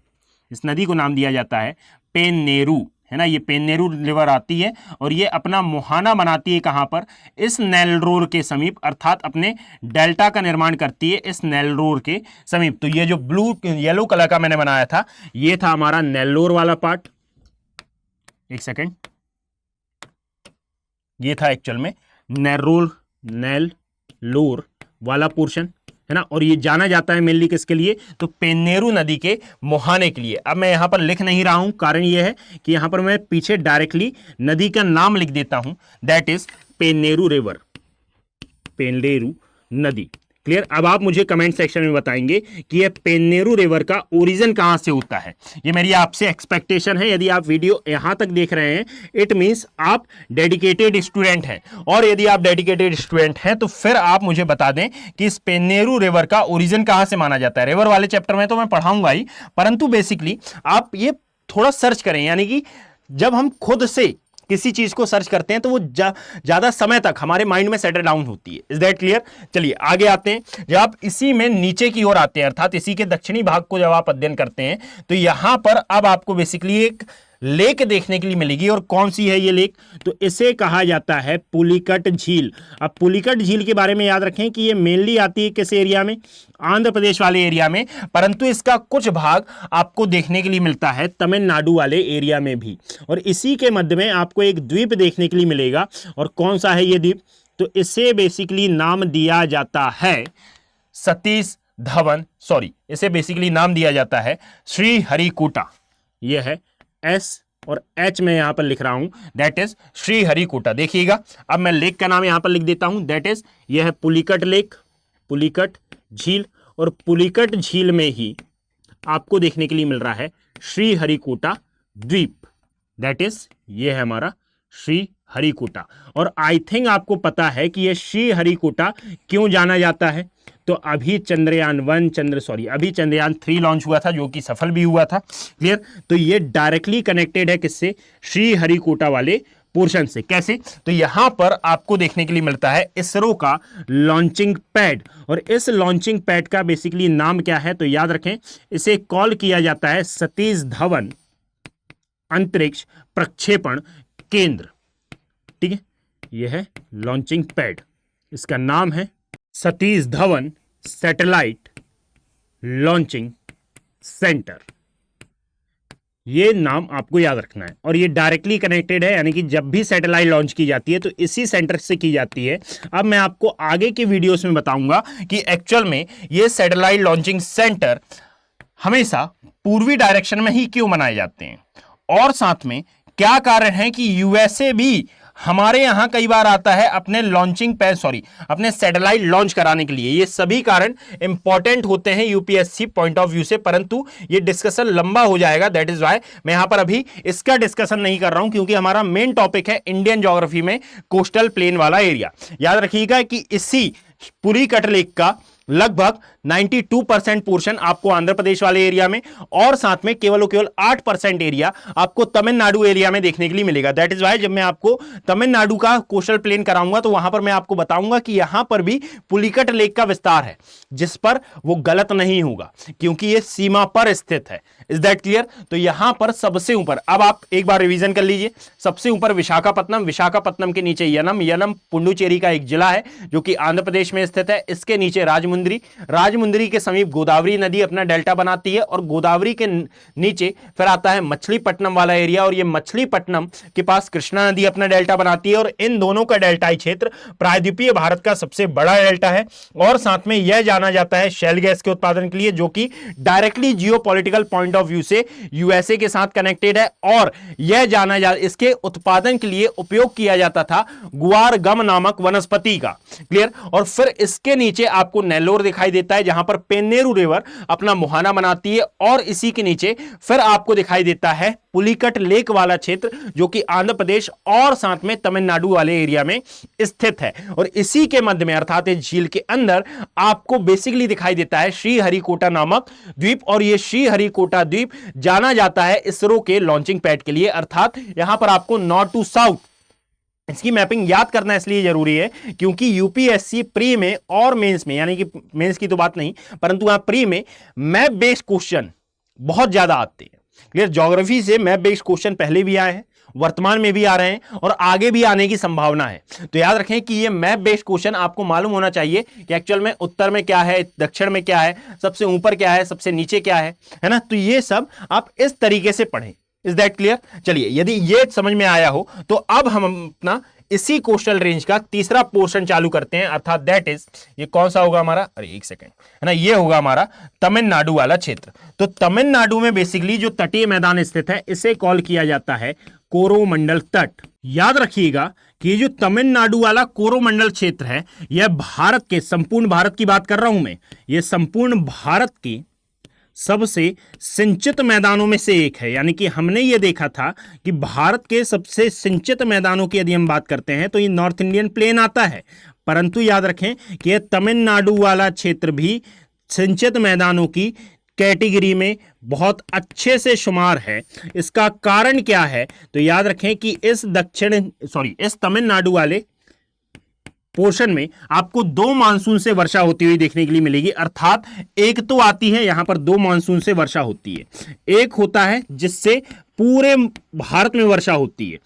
इस नदी को नाम दिया जाता है पेन्नेरू, है ना। ये पेन्नेरू रिवर आती है और ये अपना मुहाना बनाती है कहां पर? इस नेल्लोर के समीप, अर्थात अपने डेल्टा का निर्माण करती है इस नेल्लोर के समीप। तो ये जो ब्लू येलो कलर का मैंने बनाया था ये था हमारा नेल्लोर वाला पार्ट। एक सेकेंड, ये था एक्चुअल में नेल्लोर वाला पोर्शन, है ना। और ये जाना जाता है मेनली किसके लिए? तो पेन्नेरू नदी के मुहाने के लिए। अब मैं यहां पर लिख नहीं रहा हूं, कारण यह है कि यहां पर मैं पीछे डायरेक्टली नदी का नाम लिख देता हूं, दैट इज पेन्नेरू रिवर, पेन्नेरू नदी। क्लियर। अब आप मुझे कमेंट सेक्शन में बताएंगे कि ये पेन्नेरू रिवर का ओरिजिन कहां से होता है। ये मेरी आपसे एक्सपेक्टेशन है। यदि आप वीडियो यहां तक देख रहे हैं, इट मींस आप डेडिकेटेड स्टूडेंट हैं, और यदि आप डेडिकेटेड स्टूडेंट हैं तो फिर आप मुझे बता दें कि इस पेन्नेरू रिवर का ओरिजिन कहां से माना जाता है। रिवर वाले चैप्टर में तो मैं पढ़ाऊंगा ही, परंतु बेसिकली आप ये थोड़ा सर्च करें, यानी कि जब हम खुद से किसी चीज को सर्च करते हैं तो वो ज्यादा समय तक हमारे माइंड में सेटल डाउन होती है। Is that clear? चलिए आगे आते हैं। जब आप इसी में नीचे की ओर आते हैं, अर्थात इसी के दक्षिणी भाग को जब आप अध्ययन करते हैं, तो यहां पर अब आपको बेसिकली एक लेक देखने के लिए मिलेगी। और कौन सी है ये लेक? तो इसे कहा जाता है पुलिकट झील। अब पुलिकट झील के बारे में याद रखें कि ये मेनली आती है किस एरिया में? आंध्र प्रदेश वाले एरिया में, परंतु इसका कुछ भाग आपको देखने के लिए मिलता है तमिलनाडु वाले एरिया में भी। और इसी के मध्य में आपको एक द्वीप देखने के लिए मिलेगा। और कौन सा है ये द्वीप? तो इसे बेसिकली नाम दिया जाता है सतीश धवन, सॉरी, इसे बेसिकली नाम दिया जाता है श्रीहरिकोटा। यह है एस और एच में यहां पर लिख रहा हूं, दैट इज श्रीहरिकोटा। देखिएगा, अब मैं लेक का नाम यहां पर लिख देता हूं, दैट इज यह है पुलिकट लेक, पुलिकट झील। और पुलिकट झील में ही आपको देखने के लिए मिल रहा है श्रीहरिकोटा द्वीप, दैट इज ये है हमारा श्रीहरिकोटा। और आई थिंक आपको पता है कि यह श्रीहरिकोटा क्यों जाना जाता है। तो अभी चंद्रयान 1 अभी चंद्रयान 3 लॉन्च हुआ था, जो कि सफल भी हुआ था। क्लियर? तो ये डायरेक्टली कनेक्टेड है किससे? श्रीहरिकोटा वाले पोर्शन से। कैसे? तो यहां पर आपको देखने के लिए मिलता है इसरो का लॉन्चिंग पैड। और इस लॉन्चिंग पैड का बेसिकली नाम क्या है? तो याद रखें, इसे कॉल किया जाता है सतीश धवन अंतरिक्ष प्रक्षेपण केंद्र। ठीक है, यह है लॉन्चिंग पैड, इसका नाम है Satish Dhawan satellite launching centre. ये नाम आपको याद रखना है। और ये डायरेक्टली कनेक्टेड है, यानी कि जब भी सैटेलाइट लॉन्च की जाती है तो इसी सेंटर से की जाती है। अब मैं आपको आगे के वीडियोस में बताऊंगा कि एक्चुअल में ये सैटेलाइट लॉन्चिंग सेंटर हमेशा पूर्वी डायरेक्शन में ही क्यों बनाए जाते हैं, और साथ में क्या कारण है कि यूएसए भी हमारे यहां कई बार आता है अपने अपने सैटेलाइट लॉन्च कराने के लिए। ये सभी कारण इंपॉर्टेंट होते हैं यूपीएससी पॉइंट ऑफ व्यू से, परंतु ये डिस्कशन लंबा हो जाएगा। दैट इज वाई मैं यहां पर अभी इसका डिस्कशन नहीं कर रहा हूं, क्योंकि हमारा मेन टॉपिक है इंडियन ज्योग्राफी में कोस्टल प्लेन वाला एरिया। याद रखिएगा कि इसी पुलिकट लेक का लगभग 92% पोर्शन आपको आंध्र प्रदेश वाले एरिया में, और साथ में केवल 8% एरिया आपको तमिलनाडु एरिया में देखने के लिए मिलेगा। दैट इज वाई जब मैं आपको तमिलनाडु का कोस्टल प्लेन कराऊंगा तो वहां पर मैं आपको बताऊंगा कि यहां पर भी पुलिकट लेक का विस्तार है, जिस पर वो गलत नहीं होगा, क्योंकि ये सीमा पर स्थित है। Is that clear? तो यहां पर सबसे ऊपर, अब आप एक बार रिवीजन कर लीजिए, सबसे ऊपर विशाखापत्तनम, विशाखापत्तनम के नीचे यनम पुडुचेरी का एक जिला है जो कि आंध्र प्रदेश में स्थित है। इसके नीचे राजमुंदरी के समीप गोदावरी नदी अपना डेल्टा बनाती है, और गोदावरी के नीचे फिर आता है मछलीपट्टनम वाला एरिया, और ये मछलीपट्टनम के पास कृष्णा नदी अपना डेल्टा बनाती है। और इन दोनों का डेल्टाई क्षेत्र प्रायद्वीपीय भारत का सबसे बड़ा डेल्टा है। और साथ में यह जाना जाता है शेल गैस के उत्पादन के लिए, जो कि directly geopolitical point of view से यूएसए के साथ कनेक्टेड है। और यह इसके उत्पादन के लिए उपयोग किया जाता था गुआर गम नामक वनस्पति का। क्लियर? और फिर इसके नीचे आपको नेल्लोर दिखाई देता है, जहां पर पेन्नेरू रिवर अपना मुहाना बनाती है। और इसी के नीचे फिर आपको दिखाई देता है पुलिकट लेक वाला क्षेत्र, जो कि आंध्र प्रदेश और साथ में तमिलनाडु वाले एरिया में स्थित है। और इसी के मध्य में, अर्थात इस झील के अंदर आपको बेसिकली दिखाई देता है श्रीहरिकोटा नामक द्वीप। और यह श्रीहरिकोटा द्वीप जाना जाता है इसरो के लॉन्चिंग पैड के लिए। अर्थात यहां पर आपको नॉर्थ टू साउथ इसकी मैपिंग याद करना इसलिए जरूरी है, क्योंकि यूपीएससी प्री में और मेंस में, यानी कि मेंस की तो बात नहीं, परंतु यहां प्री में मैप बेस्ड क्वेश्चन बहुत ज्यादा आते हैं। क्लियर? ज्योग्राफी से मैप बेस्ड क्वेश्चन पहले भी आए हैं, वर्तमान में भी आ रहे हैं, और आगे भी आने की संभावना है। तो याद रखें कि ये मैप बेस्ड क्वेश्चन आपको मालूम होना चाहिए कि एक्चुअल में उत्तर में क्या है, दक्षिण में क्या है, सबसे ऊपर क्या है, सबसे नीचे क्या है ना। तो ये सब आप इस तरीके से पढ़ें। Is that clear? चलिए, यदि ये समझ में आया हो तो अब हम अपना इसी कोस्टल रेंज का तीसरा पोर्शन चालू करते हैं, अर्थात दैट इज, ये कौन सा होगा हमारा, अरे एक सेकेंड, है ना, ये होगा हमारा तमिलनाडु वाला क्षेत्र। तो तमिलनाडु में बेसिकली जो तटीय मैदान स्थित है, इसे कॉल किया जाता है कोरोमंडल तट। याद रखिएगा कि ये जो तमिलनाडु वाला कोरोमंडल क्षेत्र है, यह भारत के, संपूर्ण भारत की बात कर रहा हूं मैं, यह संपूर्ण भारत के सबसे सिंचित मैदानों में से एक है। यानी कि हमने ये देखा था कि भारत के सबसे सिंचित मैदानों की यदि हम बात करते हैं तो ये नॉर्थ इंडियन प्लेन आता है, परंतु याद रखें कि यह तमिलनाडु वाला क्षेत्र भी सिंचित मैदानों की कैटेगरी में बहुत अच्छे से शुमार है। इसका कारण क्या है? तो याद रखें कि इस तमिलनाडु वाले पोर्शन में आपको दो मानसून से वर्षा होती हुई देखने के लिए मिलेगी। अर्थात एक तो आती है, यहां पर दो मानसून से वर्षा होती है। एक होता है जिससे पूरे भारत में वर्षा होती है,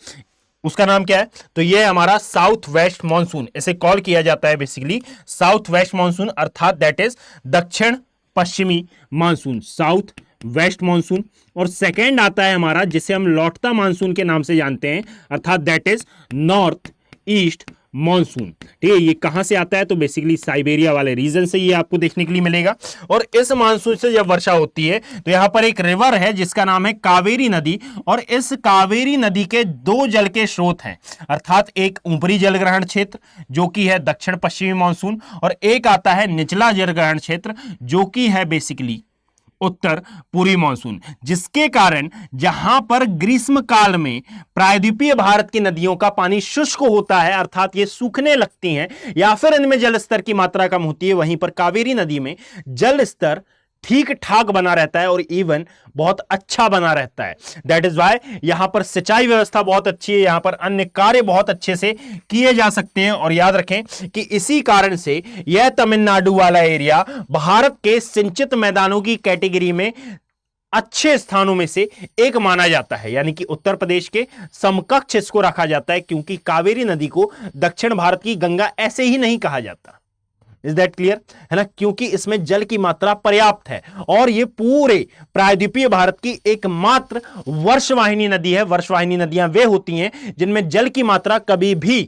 उसका नाम क्या है? तो यह हमारा साउथ वेस्ट मानसून, इसे कॉल किया जाता है बेसिकली साउथ वेस्ट मानसून, अर्थात दैट इज दक्षिण पश्चिमी मानसून, साउथ वेस्ट मानसून। और सेकेंड आता है हमारा जिसे हम लौटता मानसून के नाम से जानते हैं, अर्थात that is north east monsoon. ठीक है, ये कहां से आता है? तो बेसिकली साइबेरिया वाले रीजन से ये आपको देखने के लिए मिलेगा। और इस मानसून से जब वर्षा होती है तो यहां पर एक रिवर है जिसका नाम है कावेरी नदी, और इस कावेरी नदी के दो जल के स्रोत हैं, अर्थात एक ऊपरी जलग्रहण क्षेत्र जो कि है दक्षिण पश्चिमी मानसून, और एक आता है निचला जलग्रहण क्षेत्र जो कि है बेसिकली उत्तर पूर्वी मानसून, जिसके कारण जहां पर ग्रीष्म काल में प्रायद्वीपीय भारत की नदियों का पानी शुष्क होता है, अर्थात ये सूखने लगती हैं या फिर इनमें जल स्तर की मात्रा कम होती है, वहीं पर कावेरी नदी में जल स्तर ठीक ठाक बना रहता है और इवन बहुत अच्छा बना रहता है। दैट इज वाई यहां पर सिंचाई व्यवस्था बहुत अच्छी है, यहां पर अन्य कार्य बहुत अच्छे से किए जा सकते हैं। और याद रखें कि इसी कारण से यह तमिलनाडु वाला एरिया भारत के सिंचित मैदानों की कैटेगरी में अच्छे स्थानों में से एक माना जाता है, यानी कि उत्तर प्रदेश के समकक्ष इसको रखा जाता है, क्योंकि कावेरी नदी को दक्षिण भारत की गंगा ऐसे ही नहीं कहा जाता। Is that clear? है ना, क्योंकि इसमें जल की मात्रा पर्याप्त है और ये पूरे प्रायद्वीपीय भारत की एकमात्र वर्षवाहिनी नदी है। वर्षवाहिनी नदियां वे होती हैं जिनमें जल की मात्रा कभी भी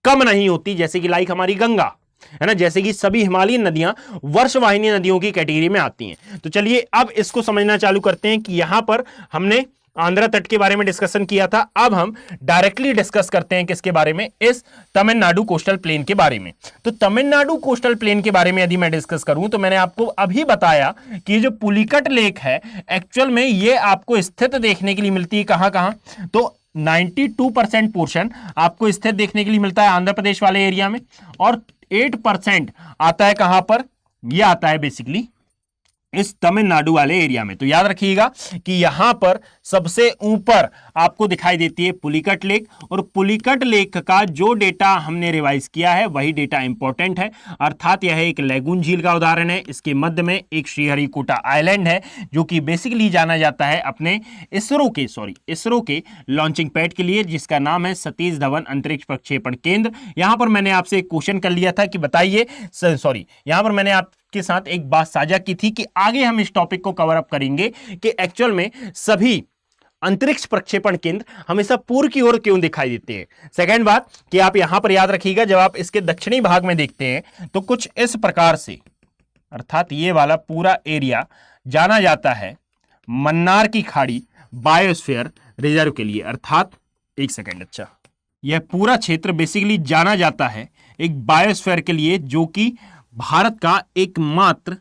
कम नहीं होती, जैसे कि लाइक हमारी गंगा, है ना, जैसे कि सभी हिमालयन नदियां वर्षवाहिनी नदियों की कैटेगरी में आती हैं। तो चलिए अब इसको समझना चालू करते हैं कि यहां पर हमने आंध्र तट के बारे में डिस्कशन किया था, अब हम डायरेक्टली डिस्कस करते हैं किसके बारे में? इस तमिलनाडु कोस्टल प्लेन के बारे में। तो तमिलनाडु कोस्टल प्लेन के बारे में यदि मैं डिस्कस करूं तो मैंने आपको अभी बताया कि जो पुलिकट लेक है एक्चुअल में ये आपको स्थित देखने के लिए मिलती है कहां कहां? तो 92% पोर्शन आपको स्थित देखने के लिए मिलता है आंध्र प्रदेश वाले एरिया में, और 8% आता है कहां पर? यह आता है बेसिकली इस तमिलनाडु वाले एरिया में। तो याद रखिएगा कि यहां पर सबसे ऊपर आपको दिखाई देती है पुलिकट लेक, और पुलिकट लेक का जो डेटा हमने रिवाइज किया है वही डेटा इंपॉर्टेंट है, अर्थात यह एक लैगून झील का उदाहरण है। इसके मध्य में एक श्रीहरिकोटा आइलैंड है जो कि बेसिकली जाना जाता है अपने इसरो के लॉन्चिंग पैड के लिए, जिसका नाम है सतीश धवन अंतरिक्ष प्रक्षेपण केंद्र। यहां पर मैंने आपसे एक क्वेश्चन कर लिया था कि बताइए, यहां पर मैंने आपके साथ एक बात साझा की थी कि आगे हम इस टॉपिक को कवर अप करेंगे कि एक्चुअल में सभी अंतरिक्ष प्रक्षेपण केंद्र हमेशा पूर्व की ओर क्यों दिखाई देते हैं। सेकंड बात कि आप यहां पर याद रखिएगा, जब आप इसके दक्षिणी भाग में देखते हैं तो कुछ इस प्रकार से, अर्थात ये वाला पूरा एरिया जाना जाता है मन्नार की खाड़ी बायोस्फीयर रिजर्व के लिए, अर्थात एक सेकेंड, अच्छा, यह पूरा क्षेत्र बेसिकली जाना जाता है एक बायोस्फीयर के लिए जो कि भारत का एकमात्र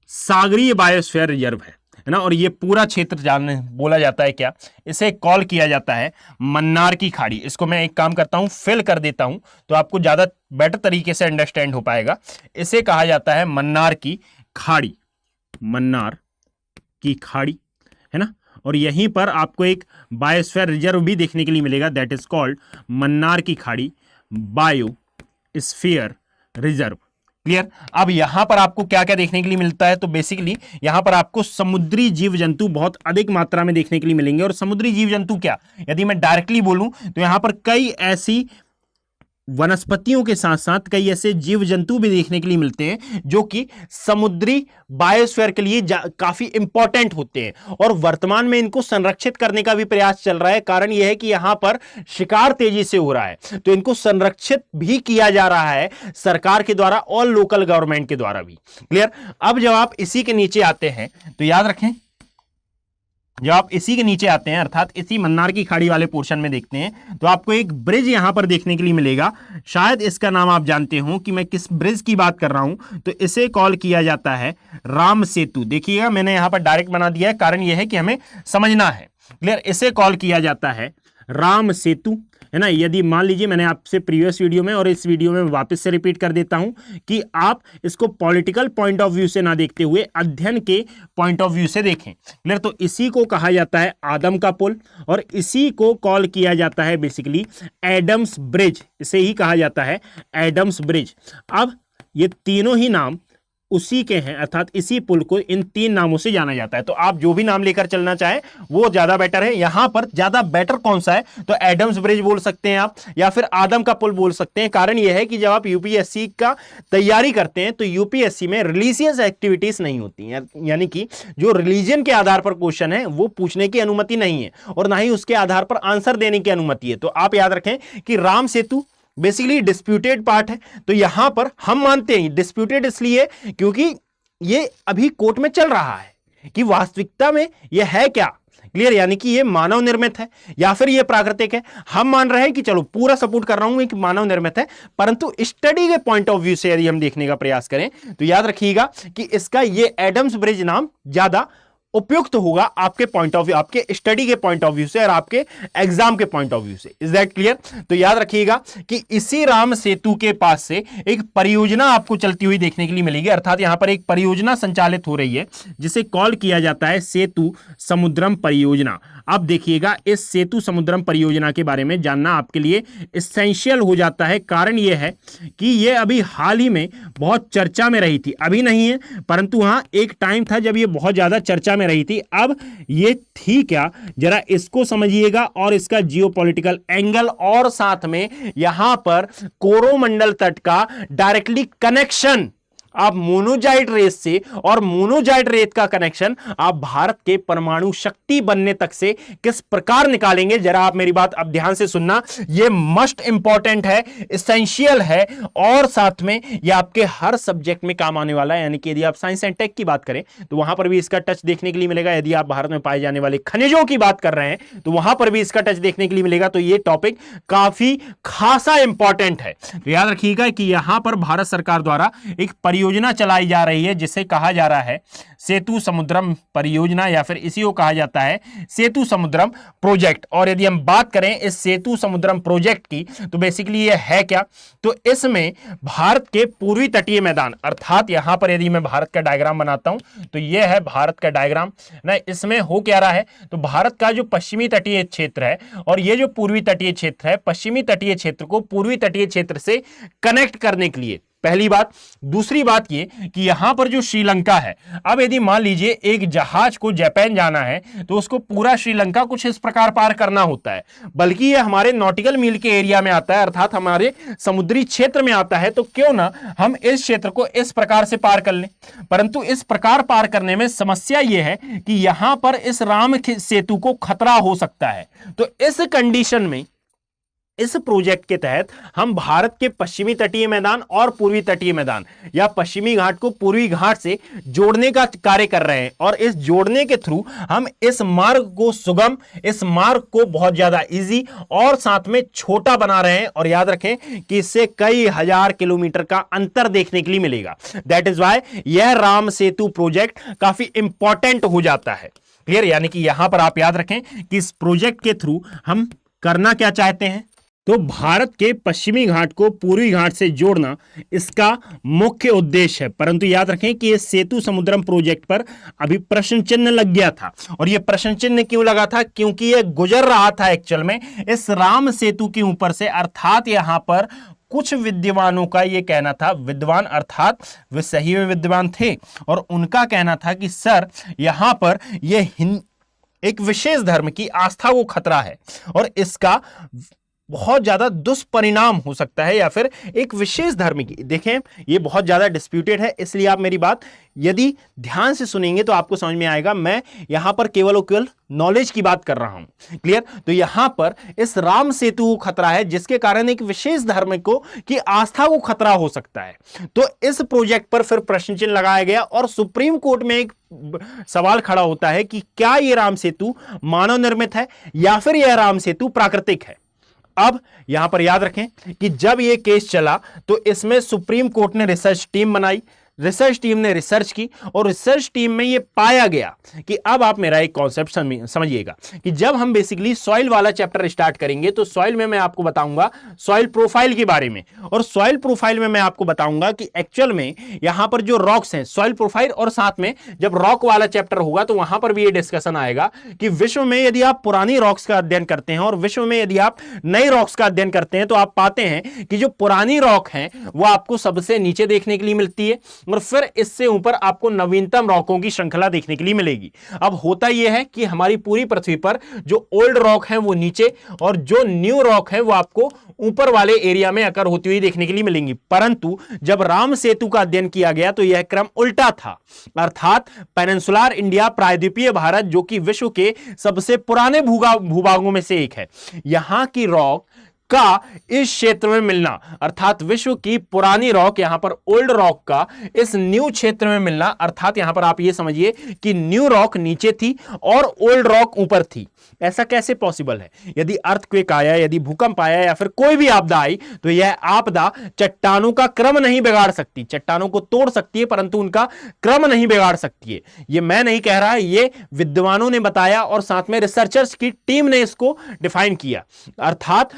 सागरीय बायोस्फीयर रिजर्व है ना। और ये पूरा क्षेत्र बोला जाता है क्या? इसे कॉल किया जाता है मन्नार की खाड़ी। इसको मैं एक काम करता हूं, फिल कर देता हूं तो आपको ज्यादा बेटर तरीके से अंडरस्टैंड हो पाएगा। इसे कहा जाता है मन्नार की खाड़ी, मन्नार की खाड़ी, है ना। और यहीं पर आपको एक बायोस्फीयर रिजर्व भी देखने के लिए मिलेगा, दैट इज कॉल्ड मन्नार की खाड़ी बायोस्फीयर रिजर्व। क्लियर? अब यहां पर आपको क्या क्या देखने के लिए मिलता है? तो बेसिकली यहां पर आपको समुद्री जीव जंतु बहुत अधिक मात्रा में देखने के लिए मिलेंगे। और समुद्री जीव जंतु क्या, यदि मैं डायरेक्टली बोलूं तो यहां पर कई ऐसी वनस्पतियों के साथ साथ कई ऐसे जीव जंतु भी देखने के लिए मिलते हैं जो कि समुद्री बायोस्फीयर के लिए काफी इंपॉर्टेंट होते हैं, और वर्तमान में इनको संरक्षित करने का भी प्रयास चल रहा है। कारण यह है कि यहां पर शिकार तेजी से हो रहा है, तो इनको संरक्षित भी किया जा रहा है सरकार के द्वारा और लोकल गवर्नमेंट के द्वारा भी। क्लियर? अब जब आप इसी के नीचे आते हैं तो याद रखें जब आप इसी के नीचे आते हैं अर्थात इसी मन्नार की खाड़ी वाले पोर्शन में देखते हैं तो आपको एक ब्रिज यहां पर देखने के लिए मिलेगा। शायद इसका नाम आप जानते हो कि मैं किस ब्रिज की बात कर रहा हूं। तो इसे कॉल किया जाता है राम सेतु। देखिएगा मैंने यहां पर डायरेक्ट बना दिया है, कारण यह है कि हमें समझना है। क्लियर? इसे कॉल किया जाता है राम सेतु, है ना। यदि मान लीजिए मैंने आपसे प्रीवियस वीडियो में और इस वीडियो में वापस से रिपीट कर देता हूं कि आप इसको पॉलिटिकल पॉइंट ऑफ व्यू से ना देखते हुए अध्ययन के पॉइंट ऑफ व्यू से देखें। क्लियर? तो इसी को कहा जाता है आदम का पुल और इसी को कॉल किया जाता है बेसिकली एडम्स ब्रिज। इसे ही कहा जाता है एडम्स ब्रिज। अब ये तीनों ही नाम उसी के हैं, अर्थात इसी पुल को इन तीन नामों से जाना जाता है। तो आप जो भी नाम लेकर चलना चाहें वो ज्यादा बेटर है। यहां पर ज्यादा बेटर कौन सा है, तो एडम्स ब्रिज बोल सकते हैं आप, या फिर आदम का पुल बोल सकते हैं। कारण यह है कि जब आप यूपीएससी का तैयारी करते हैं तो यूपीएससी में रिलीजियस एक्टिविटीज नहीं होती हैं, यानी कि जो रिलीजन के आधार पर क्वेश्चन है वो पूछने की अनुमति नहीं है और ना ही उसके आधार पर आंसर देने की अनुमति है। तो आप याद रखें कि Ram Setu basically disputed part है। तो यहां पर हम मानते हैं डिस्प्यूटेड इसलिए क्योंकि ये अभी कोर्ट में चल रहा है कि वास्तविकता में यह है क्या। क्लियर? यानी कि ये मानव निर्मित है या फिर ये प्राकृतिक है। हम मान रहे हैं कि चलो पूरा सपोर्ट कर रहा हूं कि मानव निर्मित है, परंतु स्टडी के पॉइंट ऑफ व्यू से यदि हम देखने का प्रयास करें तो याद रखिएगा कि इसका ये एडम्स ब्रिज नाम ज्यादा उपयुक्त होगा आपके पॉइंट ऑफ व्यू, आपके स्टडी के पॉइंट ऑफ व्यू से और आपके एग्जाम के पॉइंट ऑफ व्यू से। Is that clear? तो याद रखिएगा कि इसी राम सेतु के पास से एक परियोजना आपको चलती हुई देखने के लिए मिलेगी, अर्थात यहां पर एक परियोजना संचालित हो रही है जिसे कॉल किया जाता है सेतु समुद्रम परियोजना। अब देखिएगा इस सेतु समुद्रम परियोजना के बारे में जानना आपके लिए एसेंशियल हो जाता है। कारण यह है कि यह अभी हाल ही में बहुत चर्चा में रही थी, अभी नहीं है परंतु हाँ एक टाइम था जब यह बहुत ज्यादा चर्चा में रही थी। अब ये थी क्या, जरा इसको समझिएगा और इसका जियोपॉलिटिकल एंगल और साथ में यहां पर कोरोमंडल तट का डायरेक्टली कनेक्शन आप मोनोजाइट रेत से और मोनोजाइट रेत का कनेक्शन आप भारत के परमाणु शक्ति बनने तक से किस प्रकार निकालेंगे, जरा आप मेरी बात अब ध्यान से सुनना। यह मस्ट इंपॉर्टेंट है, एसेंशियल है और साथ में यह आपके हर सब्जेक्ट में काम आने वाला है। यानी कि यदि आप साइंस एंड टेक की बात करें तो वहां पर भी इसका टच देखने के लिए मिलेगा। यदि आप भारत में पाए जाने वाले खनिजों की बात कर रहे हैं तो वहां पर भी इसका टच देखने के लिए मिलेगा। तो यह टॉपिक काफी खासा इंपॉर्टेंट है। तो याद रखिएगा कि यहां पर भारत सरकार द्वारा एक परियोजना चलाई जा रही है जिसे कहा जा रहा है सेतु समुद्रम परियोजना या फिर इसी को कहा जाता है सेतु समुद्रम प्रोजेक्ट। और यदि हम बात करें इस सेतु समुद्रम प्रोजेक्ट की तो बेसिकली ये है क्या, तो इसमें भारत के पूर्वी तटीय मैदान, अर्थात यहां पर यदि मैं भारत का डायग्राम बनाता हूं तो यह है भारत का डायग्राम ना। इसमें हो क्या रहा है, तो भारत का जो पश्चिमी तटीय क्षेत्र है और ये जो पूर्वी तटीय क्षेत्र है, पश्चिमी तटीय क्षेत्र को पूर्वी तटीय क्षेत्र से कनेक्ट करने के लिए, पहली बात। दूसरी बात ये कि यहां पर जो श्रीलंका है, अब यदि मान लीजिए एक जहाज को जापान जाना है तो उसको पूरा श्रीलंका कुछ इस प्रकार पार करना होता है, बल्कि ये हमारे नॉटिकल मील के एरिया में आता है, अर्थात हमारे समुद्री क्षेत्र में आता है। तो क्यों ना हम इस क्षेत्र को इस प्रकार से पार कर लें, परंतु इस प्रकार पार करने में समस्या यह है कि यहां पर इस राम सेतु को खतरा हो सकता है। तो इस कंडीशन में इस प्रोजेक्ट के तहत हम भारत के पश्चिमी तटीय मैदान और पूर्वी तटीय मैदान या पश्चिमी घाट को पूर्वी घाट से जोड़ने का कार्य कर रहे हैं और इस जोड़ने के थ्रू हम इस मार्ग को सुगम, इस मार्ग को बहुत ज्यादा इजी और साथ में छोटा बना रहे हैं। और याद रखें कि इससे कई हजार किलोमीटर का अंतर देखने के लिए मिलेगा। दैट इज वाई यह राम सेतु प्रोजेक्ट काफी इंपॉर्टेंट हो जाता है। क्लियर? यानी कि यहां पर आप याद रखें कि इस प्रोजेक्ट के थ्रू हम करना क्या चाहते हैं, तो भारत के पश्चिमी घाट को पूर्वी घाट से जोड़ना इसका मुख्य उद्देश्य है। परंतु याद रखें कि इस सेतु समुद्रम प्रोजेक्ट पर अभी प्रश्न चिन्ह लग गया था। और यह प्रश्न चिन्ह क्यों लगा था, क्योंकि यह गुजर रहा था एक्चुअल में इस राम सेतु के ऊपर से, अर्थात यहां पर कुछ विद्वानों का यह कहना था, विद्वान अर्थात वे सही में विद्वान थे और उनका कहना था कि सर यहां पर यह एक विशेष धर्म की आस्था को खतरा है और इसका बहुत ज्यादा दुष्परिणाम हो सकता है या फिर एक विशेष धर्म की। देखें ये बहुत ज्यादा डिस्प्यूटेड है, इसलिए आप मेरी बात यदि ध्यान से सुनेंगे तो आपको समझ में आएगा। मैं यहां पर केवल और केवल नॉलेज की बात कर रहा हूं, क्लियर। तो यहां पर इस राम सेतु को खतरा है जिसके कारण एक विशेष धर्म को की आस्था को खतरा हो सकता है। तो इस प्रोजेक्ट पर फिर प्रश्न चिन्ह लगाया गया और सुप्रीम कोर्ट में एक सवाल खड़ा होता है कि क्या यह राम सेतु मानव निर्मित है या फिर यह राम सेतु प्राकृतिक है। अब यहां पर याद रखें कि जब यह केस चला तो इसमें सुप्रीम कोर्ट ने रिसर्च टीम बनाई, रिसर्च टीम ने रिसर्च की और रिसर्च टीम में यह पाया गया कि अब आप मेरा एक कॉन्सेप्ट समझिएगा कि जब हम बेसिकली सॉइल वाला चैप्टर स्टार्ट करेंगे तो सॉइल में मैं आपको बताऊंगा सॉइल प्रोफाइल के बारे में, और सॉइल प्रोफाइल में मैं आपको बताऊंगा कि एक्चुअल में यहां पर जो रॉक्स हैं सॉइल प्रोफाइल, और साथ में जब रॉक वाला चैप्टर होगा तो वहां पर भी यह डिस्कशन आएगा कि विश्व में यदि आप पुरानी रॉक्स का अध्ययन करते हैं और विश्व में यदि आप नई रॉक्स का अध्ययन करते हैं तो आप पाते हैं कि जो पुरानी रॉक है वो आपको सबसे नीचे देखने के लिए मिलती है और फिर इससे ऊपर आपको नवीनतम रॉकों की श्रृंखला देखने के लिए मिलेगी। अब होता यह है कि हमारी पूरी पृथ्वी पर जो ओल्ड रॉक है वो नीचे और जो न्यू रॉक है वो आपको ऊपर वाले एरिया में अकर होती हुई देखने के लिए मिलेंगी, परंतु जब राम सेतु का अध्ययन किया गया तो यह क्रम उल्टा था, अर्थात पेनिनसुलर इंडिया, प्रायद्वीपीय भारत, जो कि विश्व के सबसे पुराने भूभागों में से एक है, यहां की रॉक का इस क्षेत्र में मिलना, अर्थात विश्व की पुरानी रॉक यहां पर ओल्ड रॉक का इस न्यू क्षेत्र में मिलना, अर्थात यहां पर आप यह समझिए कि न्यू रॉक नीचे थी और ओल्ड रॉक ऊपर थी। ऐसा कैसे पॉसिबल है? यदि अर्थक्वेक आया, यदि भूकंप आया या फिर कोई भी आपदा आई तो यह आपदा चट्टानों का क्रम नहीं बिगाड़ सकती, चट्टानों को तोड़ सकती है परंतु उनका क्रम नहीं बिगाड़ सकती है। यह मैं नहीं कह रहा, यह विद्वानों ने बताया और साथ में रिसर्चर्स की टीम ने इसको डिफाइन किया। अर्थात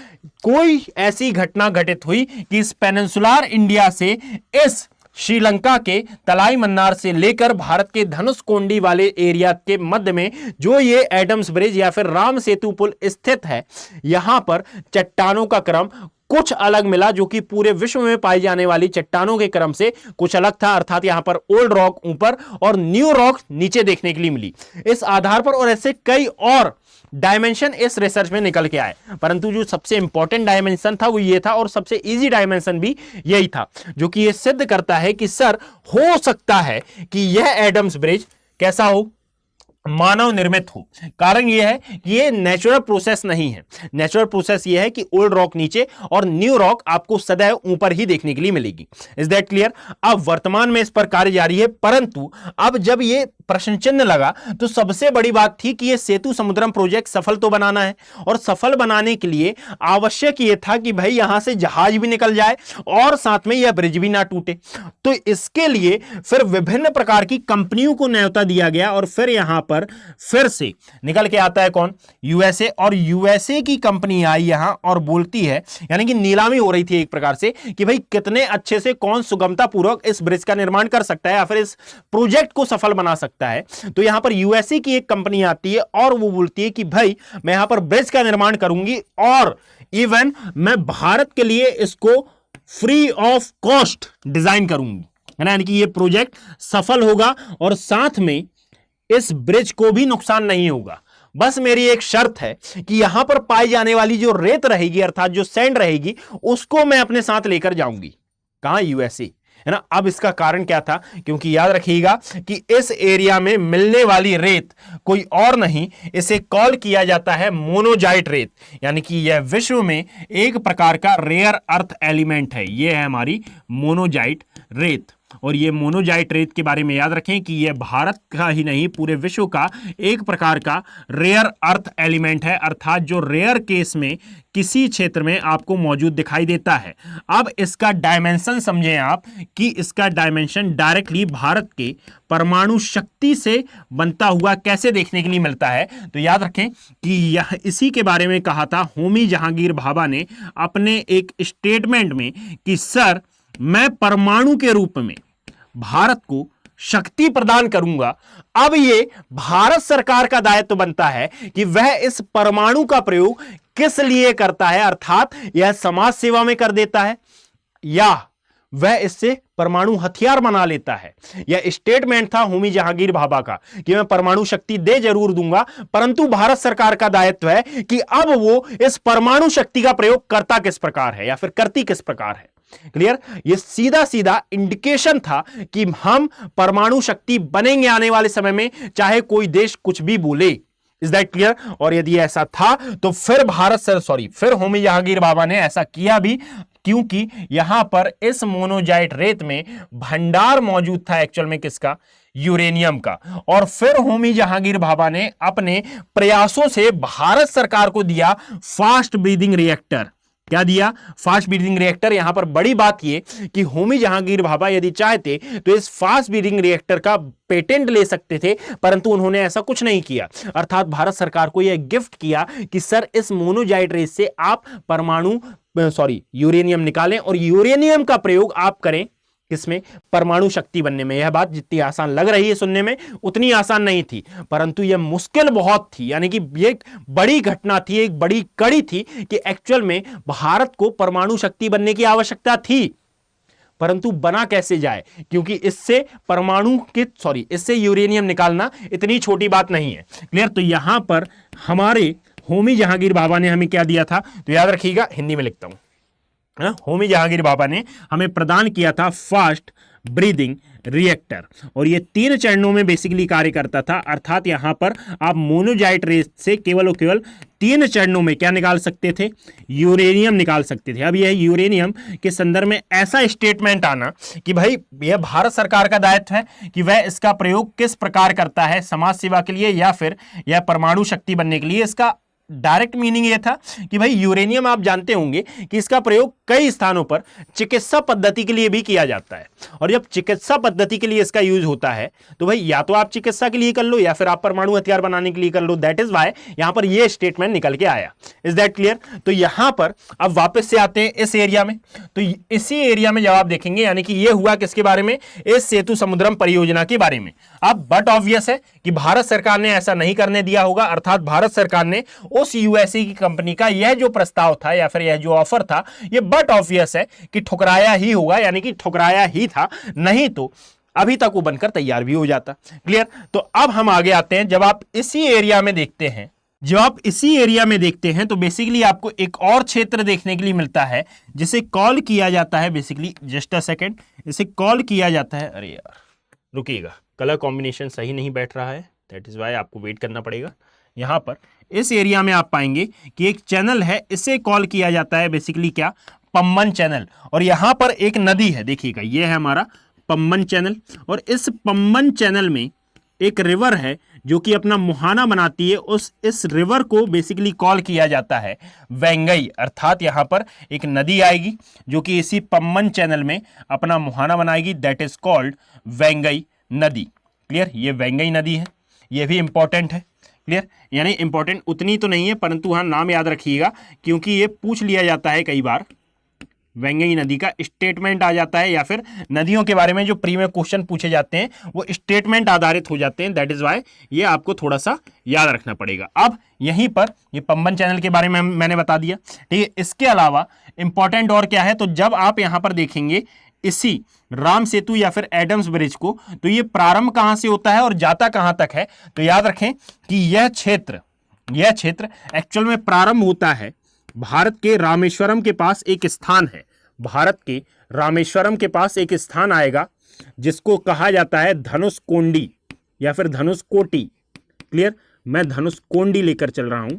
कोई ऐसी घटना घटित हुई कि इस पेनिनसुलर इंडिया से इस श्रीलंका के तलाई मन्नार से लेकर भारत के धनुषकोडी वाले एरिया के मध्य में जो ये एडम्स ब्रिज या फिर राम सेतु पुल स्थित है, यहां पर चट्टानों का क्रम कुछ अलग मिला जो कि पूरे विश्व में पाई जाने वाली चट्टानों के क्रम से कुछ अलग था, अर्थात यहां पर ओल्ड रॉक ऊपर और न्यू रॉक नीचे देखने के लिए मिली। इस आधार पर और ऐसे कई और डायमेंशन इस रिसर्च में निकल के आए, परंतु जो सबसे इंपॉर्टेंट डायमेंशन था वो ये था और सबसे इजी डायमेंशन भी यही था जो कि ये सिद्ध करता है कि सर हो सकता है कि यह एडम्स ब्रिज कैसा हो, मानव निर्मित हो। कारण यह है कि यह नेचुरल प्रोसेस नहीं है, नेचुरल प्रोसेस यह है कि ओल्ड रॉक नीचे और न्यू रॉक आपको सदैव ऊपर ही देखने के लिए मिलेगी। Is that clear? अब वर्तमान में इस पर कार्य जारी है, परंतु अब जब यह प्रश्न चिन्ह लगा तो सबसे बड़ी बात थी कि यह सेतु समुद्रम प्रोजेक्ट सफल तो बनाना है और सफल बनाने के लिए आवश्यक यह था कि भाई यहां से जहाज भी निकल जाए और साथ में यह ब्रिज भी ना टूटे। तो इसके लिए फिर विभिन्न प्रकार की कंपनियों को न्योता दिया गया और फिर यहां पर फिर से निकल के आता है कौन? यूएसए। और यूएसए की कंपनी आई यहां और बोलती है, यानी कि नीलामी हो रही थी एक प्रकार से कि भाई कितने अच्छे से कौन सुगमता पूर्वक इस ब्रिज का निर्माण कर सकता है या फिर इस प्रोजेक्ट को सफल बना सकता है। तो यहां पर यूएसए की एक कंपनी आती है और वो बोलती है कि भाई मैं यहां पर ब्रिज का निर्माण करूंगी और इवन मैं भारत के लिए इसको फ्री ऑफ कॉस्ट डिजाइन करूंगी, है ना, यानी कि ये प्रोजेक्ट सफल होगा और साथ में इस ब्रिज को भी नुकसान नहीं होगा। बस मेरी एक शर्त है कि यहां पर पाई जाने वाली जो रेत रहेगी अर्थात जो सैंड रहेगी उसको मैं अपने साथ लेकर जाऊंगी। कहां? यूएसए, है ना। अब इसका कारण क्या था? क्योंकि याद रखिएगा कि इस एरिया में मिलने वाली रेत कोई और नहीं, इसे कॉल किया जाता है मोनोजाइट रेत, यानी कि यह विश्व में एक प्रकार का रेयर अर्थ एलिमेंट है। यह है हमारी मोनोजाइट रेत और ये मोनोजाइट रेत के बारे में याद रखें कि यह भारत का ही नहीं पूरे विश्व का एक प्रकार का रेयर अर्थ एलिमेंट है, अर्थात जो रेयर केस में किसी क्षेत्र में आपको मौजूद दिखाई देता है। अब इसका डायमेंशन समझें आप कि इसका डायमेंशन डायरेक्टली भारत के परमाणु शक्ति से बनता हुआ कैसे देखने के लिए मिलता है। तो याद रखें कि यह इसी के बारे में कहा था होमी जहांगीर भाभा ने अपने एक स्टेटमेंट में कि सर मैं परमाणु के रूप में भारत को शक्ति प्रदान करूंगा। अब ये भारत सरकार का दायित्व बनता है कि वह इस परमाणु का प्रयोग किस लिए करता है, अर्थात यह समाज सेवा में कर देता है या वह इससे परमाणु हथियार बना लेता है। यह स्टेटमेंट था होमी जहांगीर भाभा का कि मैं परमाणु शक्ति दे जरूर दूंगा, परंतु भारत सरकार का दायित्व है कि अब वो इस परमाणु शक्ति का प्रयोग करता किस प्रकार है या फिर करती किस प्रकार है। क्लियर? ये सीधा सीधा इंडिकेशन था कि हम परमाणु शक्ति बनेंगे आने वाले समय में, चाहे कोई देश कुछ भी बोले। Is that clear? और यदि ऐसा था तो फिर होमी जहांगीर भाभा ने ऐसा किया भी, क्योंकि यहां पर इस मोनोजाइट रेत में भंडार मौजूद था एक्चुअल में किसका? यूरेनियम का। और फिर होमी जहांगीर भाभा ने अपने प्रयासों से भारत सरकार को दिया फास्ट ब्रीदिंग रिएक्टर। क्या दिया? Fast breathing reactor. यहां पर बड़ी बात यह कि होमी जहांगीर भाभा यदि चाहते तो इस फास्ट ब्रीदिंग रिएक्टर का पेटेंट ले सकते थे, परंतु उन्होंने ऐसा कुछ नहीं किया। अर्थात भारत सरकार को यह गिफ्ट किया कि सर इस मोनोजाइट रेस से आप यूरेनियम निकालें और यूरेनियम का प्रयोग आप करें किसमें? परमाणु शक्ति बनने में। यह बात जितनी आसान लग रही है सुनने में, उतनी आसान नहीं थी, परंतु यह मुश्किल बहुत थी। यानी कि यह एक बड़ी घटना थी, एक बड़ी कड़ी थी कि एक्चुअल में भारत को परमाणु शक्ति बनने की आवश्यकता थी, परंतु बना कैसे जाए, क्योंकि इससे यूरेनियम निकालना इतनी छोटी बात नहीं है। क्लियर? तो यहां पर हमारे होमी जहांगीर भाभा ने हमें क्या दिया था, तो याद रखिएगा, हिंदी में लिखता हूं। होमी जहांगीर भाभा ने हमें प्रदान किया था फास्ट ब्रीदिंग रिएक्टर, और ये 3 चरणों में बेसिकली कार्य करता था। अर्थात यहां पर आप मोनोजाइट रेस से केवल और केवल 3 चरणों में क्या निकाल सकते थे? यूरेनियम निकाल सकते थे। अब यह यूरेनियम के संदर्भ में ऐसा स्टेटमेंट आना कि भाई यह भारत सरकार का दायित्व है कि वह इसका प्रयोग किस प्रकार करता है, समाज सेवा के लिए या फिर यह परमाणु शक्ति बनने के लिए। इसका डायरेक्ट मीनिंग यह था कि भाई यूरेनियम आप जानते होंगे कि इसका प्रयोग कई स्थानों पर चिकित्सा पद्धति के लिए भी किया जाता है, और जब चिकित्सा पद्धति के लिए इसका यूज होता है तो भाई या तो आप चिकित्सा के लिए कर लो या फिर आप परमाणु हथियार बनाने के लिए कर लो। दैट इज वाई यहां पर यह स्टेटमेंट निकल के आया। Is that clear? तो यहां पर अब वापस से आते हैं इस एरिया में। तो इसी एरिया में जब आप देखेंगे, यानी कि यह हुआ किसके बारे में? इस सेतु समुद्रम परियोजना के बारे में। अब बट ऑब्वियस है कि भारत सरकार ने ऐसा नहीं करने दिया होगा। अर्थात भारत सरकार ने उस यूएसए की कंपनी का यह जो प्रस्ताव था या फिर यह जो ऑफर था, यह बट ऑब्वियस है कि ठुकराया ही होगा, यानी कि ठुकराया ही था, नहीं तो अभी तक वो बनकर तैयार भी हो जाता। क्लियर? तो अब हम आगे आते हैं। जब आप इसी एरिया में देखते हैं तो बेसिकली आपको एक और क्षेत्र देखने के लिए मिलता है जिसे कॉल किया जाता है, बेसिकली जस्ट अ सेकेंड, इसे कॉल किया जाता है, अरे यार रुकिएगा, कलर कॉम्बिनेशन सही नहीं बैठ रहा है, दैट इज वाई आपको वेट करना पड़ेगा। यहां पर इस एरिया में आप पाएंगे कि एक चैनल है, इसे कॉल किया जाता है बेसिकली क्या? पम्बन चैनल। और यहां पर एक नदी है, देखिएगा ये है हमारा पम्बन चैनल, और इस पम्बन चैनल में एक रिवर है जो कि अपना मुहाना बनाती है। इस रिवर को बेसिकली कॉल किया जाता है वेंगई। अर्थात यहां पर एक नदी आएगी जो कि इसी पम्बन चैनल में अपना मुहाना बनाएगी, दैट इज कॉल्ड वेंगई नदी। क्लियर? ये वेंगई नदी है, ये भी इंपॉर्टेंट है। क्लियर? यानी इंपॉर्टेंट उतनी तो नहीं है, परंतु हाँ नाम याद रखिएगा, क्योंकि ये पूछ लिया जाता है कई बार। वेंगई नदी का स्टेटमेंट आ जाता है, या फिर नदियों के बारे में जो प्री में क्वेश्चन पूछे जाते हैं वो स्टेटमेंट आधारित हो जाते हैं। दैट इज वाई ये आपको थोड़ा सा याद रखना पड़ेगा। अब यहीं पर ये पम्बन चैनल के बारे में मैंने बता दिया, ठीक है। इसके अलावा इंपॉर्टेंट और क्या है, तो जब आप यहां पर देखेंगे इसी राम सेतु या फिर एडम्स ब्रिज को, तो ये प्रारंभ कहां से होता है और जाता कहां तक है, तो याद रखें कि यह क्षेत्र एक्चुअल में प्रारंभ होता है भारत के रामेश्वरम के पास। एक स्थान है भारत के रामेश्वरम के पास, एक स्थान आएगा जिसको कहा जाता है धनुषकोडी या फिर धनुषकोटी। क्लियर? मैं धनुषकोडी लेकर चल रहा हूं।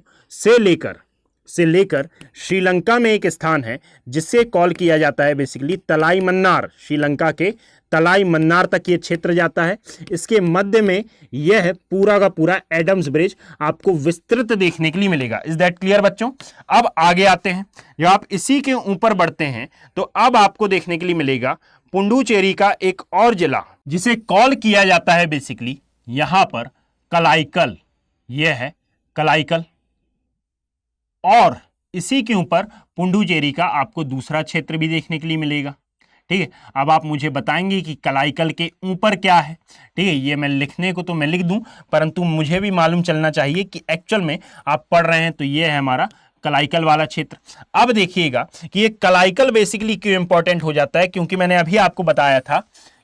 से लेकर श्रीलंका में एक स्थान है जिससे कॉल किया जाता है बेसिकली तलाई मन्नार। श्रीलंका के तलाई मन्नार तक ये क्षेत्र जाता है। इसके मध्य में यह पूरा का पूरा एडम्स ब्रिज आपको विस्तृत देखने के लिए मिलेगा। इज दैट क्लियर बच्चों? अब आगे आते हैं, जब आप इसी के ऊपर बढ़ते हैं तो अब आपको देखने के लिए मिलेगा पुडुचेरी का एक और जिला जिसे कॉल किया जाता है बेसिकली यहां पर कलाइकल। यह है कलाइकल, और इसी के ऊपर पुडुचेरी का आपको दूसरा क्षेत्र भी देखने के लिए मिलेगा। ठीक है, अब आप मुझे बताएंगे कि कलाइकल के ऊपर क्या है। ठीक है, ये मैं लिखने को तो मैं लिख दूं, परंतु मुझे भी मालूम चलना चाहिए कि एक्चुअल में आप पढ़ रहे हैं। तो ये है हमारा कलाइकल वाला क्षेत्र। अब देखिएगा कि ये कलाइकल बेसिकली क्यों इंपॉर्टेंट हो जाता है, क्योंकि मैंने अभी आपको बताया था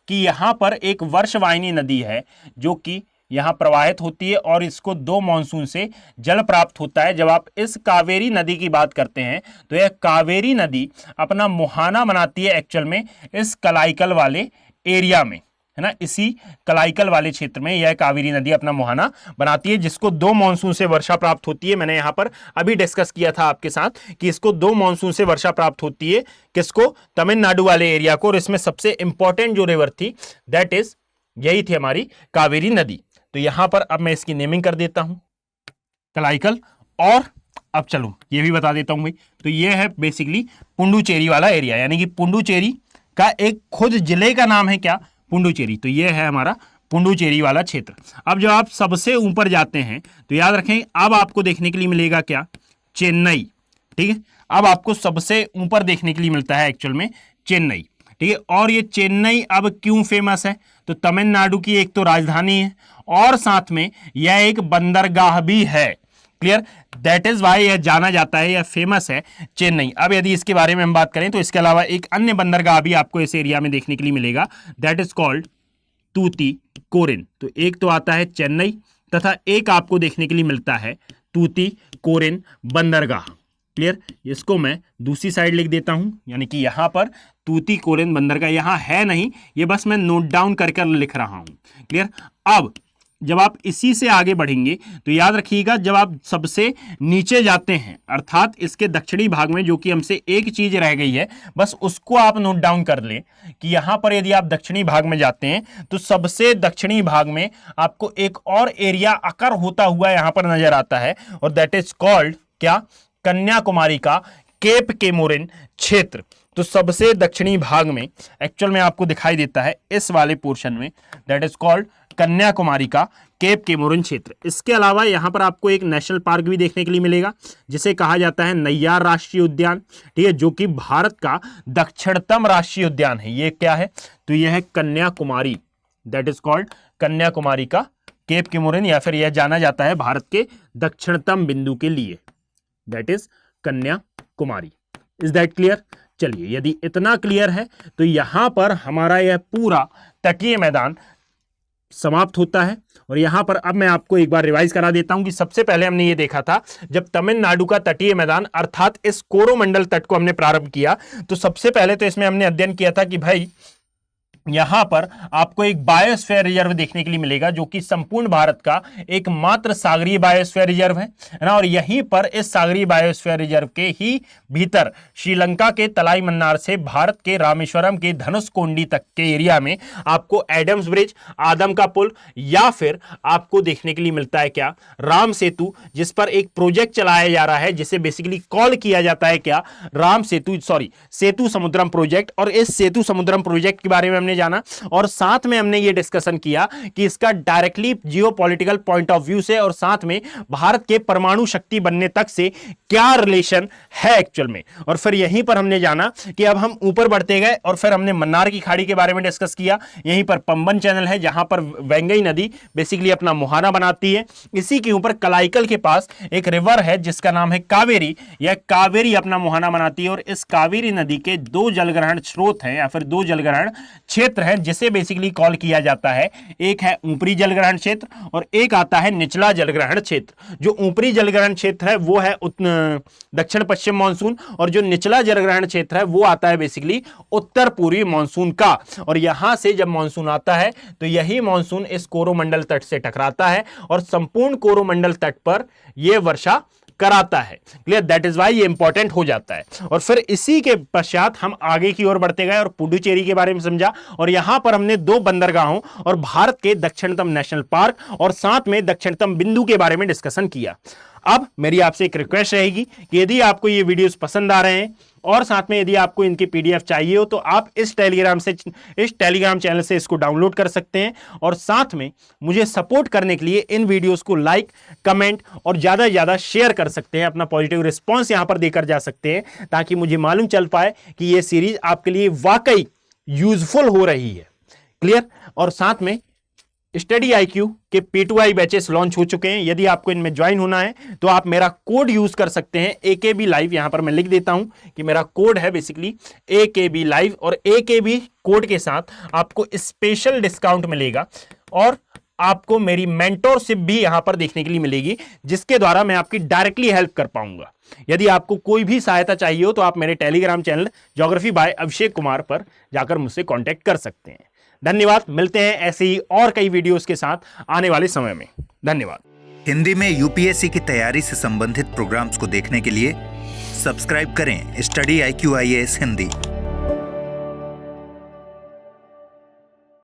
कि यहां पर एक वर्षवाहिनी नदी है जो कि यहां प्रवाहित होती है और इसको 2 मॉनसून से जल प्राप्त होता है। जब आप इस कावेरी नदी की बात करते हैं तो यह कावेरी नदी अपना मुहाना बनाती है एक्चुअल में इस कलाइकल वाले एरिया में, है ना, इसी कलाइकल वाले क्षेत्र में यह कावेरी नदी अपना मुहाना बनाती है, जिसको 2 मॉनसून से वर्षा प्राप्त होती है। मैंने यहां पर अभी डिस्कस किया था आपके साथ कि इसको 2 मॉनसून से वर्षा प्राप्त होती है, किसको, तमिलनाडु वाले एरिया को। और इसमें सबसे इंपॉर्टेंट जो रिवर थी दैट इज यही थी हमारी कावेरी नदी। तो यहां पर अब मैं इसकी नेमिंग कर देता हूं कलाइकल। और अब चलो ये भी बता देता हूं भाई, तो ये है बेसिकली पुडुचेरी वाला एरिया, यानी कि पुडुचेरी का एक खुद जिले का नाम है क्या, पुडुचेरी। तो ये है हमारा पुडुचेरी वाला क्षेत्र। अब जब आप सबसे ऊपर जाते हैं तो याद रखें अब आपको देखने के लिए मिलेगा क्या, चेन्नई। ठीक है, अब आपको सबसे ऊपर देखने के लिए मिलता है एक्चुअल में चेन्नई। ठीक है, और ये चेन्नई अब क्यों फेमस है, तो तमिलनाडु की एक तो राजधानी है और साथ में यह एक बंदरगाह भी है। क्लियर, दैट इज वाई यह जाना जाता है, यह फेमस है चेन्नई। अब यदि इसके बारे में हम बात करें तो इसके अलावा एक अन्य बंदरगाह भी आपको इस एरिया में देखने के लिए मिलेगा, दैट इज कॉल्ड तूतीकोरिन। तो एक तो आता है चेन्नई तथा एक आपको देखने के लिए मिलता है तूतीकोरिन बंदरगाह। क्लियर, इसको मैं दूसरी साइड लिख देता हूं, यानी कि यहां पर तूतीकोरिन बंदरगाह यहां है नहीं, ये बस मैं नोट डाउन करके लिख रहा हूं। क्लियर, अब जब आप इसी से आगे बढ़ेंगे तो याद रखिएगा जब आप सबसे नीचे जाते हैं अर्थात इसके दक्षिणी भाग में, जो कि हमसे एक चीज रह गई है बस उसको आप नोट डाउन कर लें कि यहां पर यदि आप दक्षिणी भाग में जाते हैं तो सबसे दक्षिणी भाग में आपको एक और एरिया अकर होता हुआ यहां पर नजर आता है और दैट इज कॉल्ड क्या, कन्याकुमारी का केप केमोरिन क्षेत्र। तो सबसे दक्षिणी भाग में एक्चुअल में आपको दिखाई देता है इस वाले पोर्शन में, दैट इज कॉल्ड कन्याकुमारी का केप केमोरिन क्षेत्र। इसके अलावा यहां पर आपको एक नेशनल पार्क भी देखने के लिए मिलेगा जिसे कहा जाता है नैयार राष्ट्रीय उद्यान। ठीक है, जो कि भारत का दक्षिणतम राष्ट्रीय उद्यान है। ये क्या है, तो यह है Kanyakumari, that is called Kanyakumari का केप केमोरिन, या फिर यह जाना जाता है भारत के दक्षिणतम बिंदु के लिए, that is Kanyakumari. Is that clear? चलिए, यदि इतना क्लियर है तो यहां पर हमारा यह पूरा तटीय मैदान समाप्त होता है। और यहां पर अब मैं आपको एक बार रिवाइज करा देता हूं कि सबसे पहले हमने ये देखा था जब तमिलनाडु का तटीय मैदान अर्थात इस कोरोमंडल तट को हमने प्रारंभ किया तो सबसे पहले तो इसमें हमने अध्ययन किया था कि भाई यहां पर आपको एक बायोस्फीयर रिजर्व देखने के लिए मिलेगा जो कि संपूर्ण भारत का एकमात्र सागरीय बायोस्फीयर रिजर्व है ना। और यहीं पर इस सागरीय बायोस्फीयर रिजर्व के ही भीतर श्रीलंका के तलाई मन्नार से भारत के रामेश्वरम के धनुषकोडी तक के एरिया में आपको एडम्स ब्रिज, आदम का पुल, या फिर आपको देखने के लिए मिलता है क्या, राम सेतु, जिस पर एक प्रोजेक्ट चलाया जा रहा है जिसे बेसिकली कॉल किया जाता है क्या, राम सेतु, सेतु समुद्रम प्रोजेक्ट। और इस सेतु समुद्रम प्रोजेक्ट के बारे में हमने जाना और साथ में हमने ये डिस्कशन किया कि इसका directly geopolitical point of view से और साथ में भारत के परमाणु शक्ति बनने तक से क्या रिलेशन है एक्चुअल में। और फिर यहीं पर हमने जाना कि अब हम ऊपर बढ़ते गए और फिर हमने मन्नार की खाड़ी के बारे में डिस्कस किया। यहीं पर पंबन चैनल है जहां पर वेंगई नदी बेसिकली अपना मुहाना बनाती है। इसी के ऊपर कलाइकल के पास एक रिवर है जिसका नाम है कावेरी। यह कावेरी अपना मुहाना बनाती है और इस कावेरी नदी के 2 जलग्रहण स्रोत हैं या फिर 2 जलग्रहण क्षेत्र है जिसे बेसिकली कॉल किया जाता है, एक है ऊपरी जलग्रहण क्षेत्र और एक आता है निचला जलग्रहण क्षेत्र। जो ऊपरी जलग्रहण क्षेत्र है वो है दक्षिण पश्चिम मानसून और जो निचला जलग्रहण क्षेत्र है वो आता है बेसिकली उत्तर पूर्वी मानसून का। और यहां से जब मानसून आता है तो यही मानसून इस कोरोमंडल तट से टकराता है और संपूर्ण कोरोमंडल तट पर यह वर्षा कराता है। क्लियर, दैट इज वाई ये इंपॉर्टेंट हो जाता है। और फिर इसी के पश्चात हम आगे की ओर बढ़ते गए और पुडुचेरी के बारे में समझा और यहां पर हमने 2 बंदरगाहों और भारत के दक्षिणतम नेशनल पार्क और साथ में दक्षिणतम बिंदु के बारे में डिस्कशन किया। अब मेरी आपसे एक रिक्वेस्ट रहेगी कि यदि आपको ये वीडियोस पसंद आ रहे हैं और साथ में यदि आपको इनकी पीडीएफ चाहिए हो तो आप इस टेलीग्राम चैनल से इसको डाउनलोड कर सकते हैं और साथ में मुझे सपोर्ट करने के लिए इन वीडियोस को लाइक, कमेंट और ज्यादा से ज्यादा शेयर कर सकते हैं। अपना पॉजिटिव रिस्पॉन्स यहां पर देकर जा सकते हैं ताकि मुझे मालूम चल पाए कि यह सीरीज आपके लिए वाकई यूजफुल हो रही है। क्लियर, और साथ में स्टडी IQ के P2I बैचेस लॉन्च हो चुके हैं। यदि आपको इनमें ज्वाइन होना है तो आप मेरा कोड यूज कर सकते हैं AKB लाइव। यहां पर मैं लिख देता हूं कि मेरा कोड है बेसिकली AKB लाइव, और AKB कोड के साथ आपको स्पेशल डिस्काउंट मिलेगा और आपको मेरी मेंटोरशिप भी यहां पर देखने के लिए मिलेगी, जिसके द्वारा मैं आपकी डायरेक्टली हेल्प कर पाऊंगा। यदि आपको कोई भी सहायता चाहिए हो तो आप मेरे Telegram channel geography bye Abhishek Kumar पर जाकर मुझसे कांटेक्ट कर सकते हैं। धन्यवाद। मिलते हैं ऐसे ही और कई वीडियोस के साथ आने वाले समय में। धन्यवाद। हिंदी में यूपीएससी की तैयारी से संबंधित प्रोग्राम्स को देखने के लिए सब्सक्राइब करें स्टडी IQ IAS हिंदी।